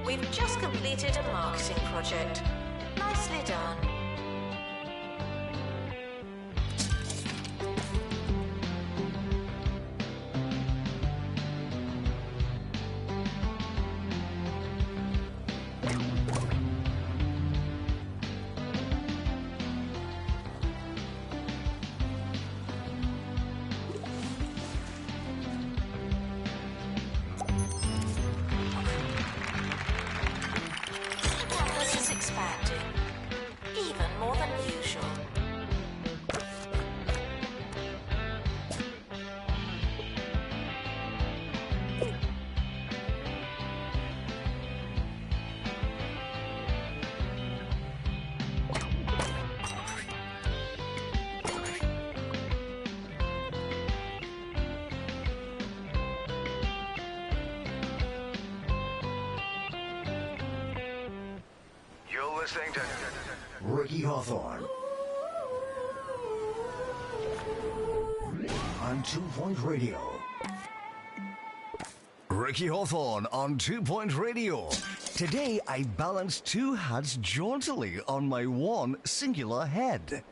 We've just completed a marketing project. Nicely done. listening to Ricky Hawthorne on 2 Point Radio. Ricky Hawthorne on 2 Point Radio. Today I balance two hats jauntily on my one singular head.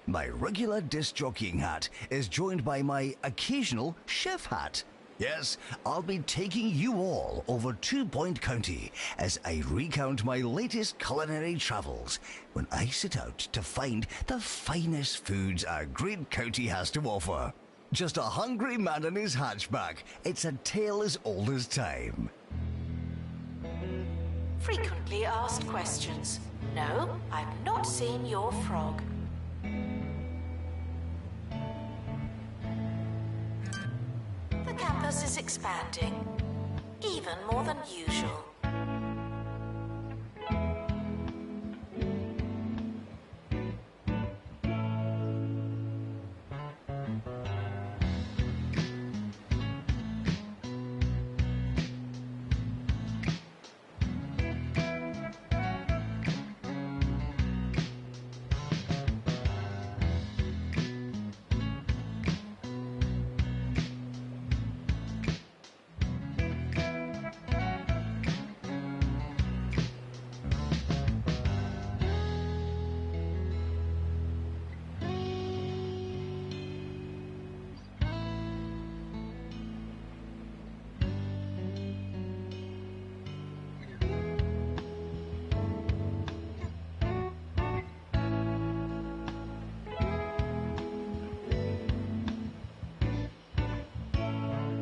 My regular disc jockeying hat is joined by my occasional chef hat. Yes, I'll be taking you all over 2 Point County as I recount my latest culinary travels when I set out to find the finest foods our great county has to offer. Just a hungry man and his hatchback. It's a tale as old as time. Frequently asked questions. No, I've not seen your frog. The campus is expanding, even more than usual.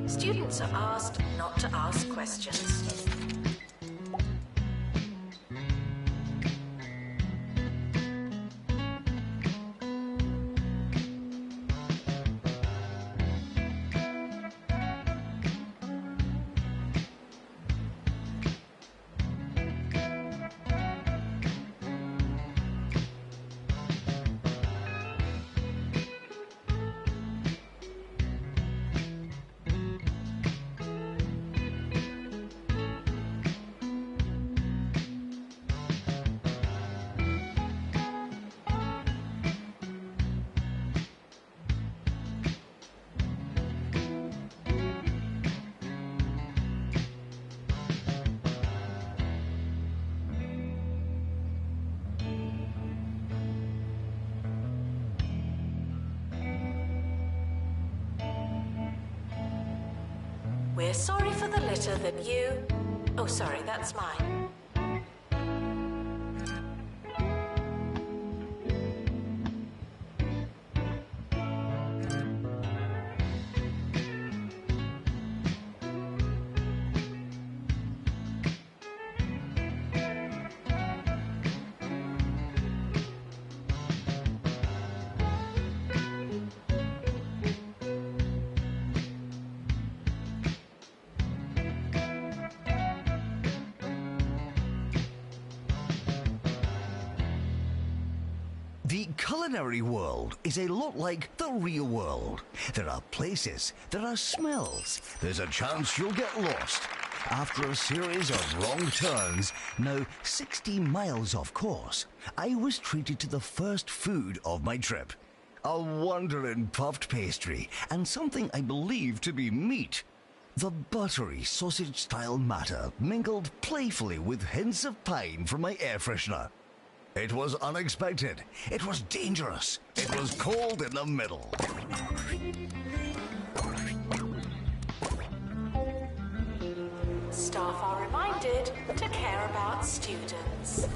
Students are asked not to ask questions. We're sorry for the litter that you... Oh, sorry, that's mine. The culinary world is a lot like the real world. There are places, there are smells, there's a chance you'll get lost. After a series of wrong turns, now 60 miles off course, I was treated to the first food of my trip. A wondering puffed pastry and something I believe to be meat. The buttery sausage-style matter mingled playfully with hints of pine from my air freshener. It was unexpected. It was dangerous. It was cold in the middle. Staff are reminded to care about students.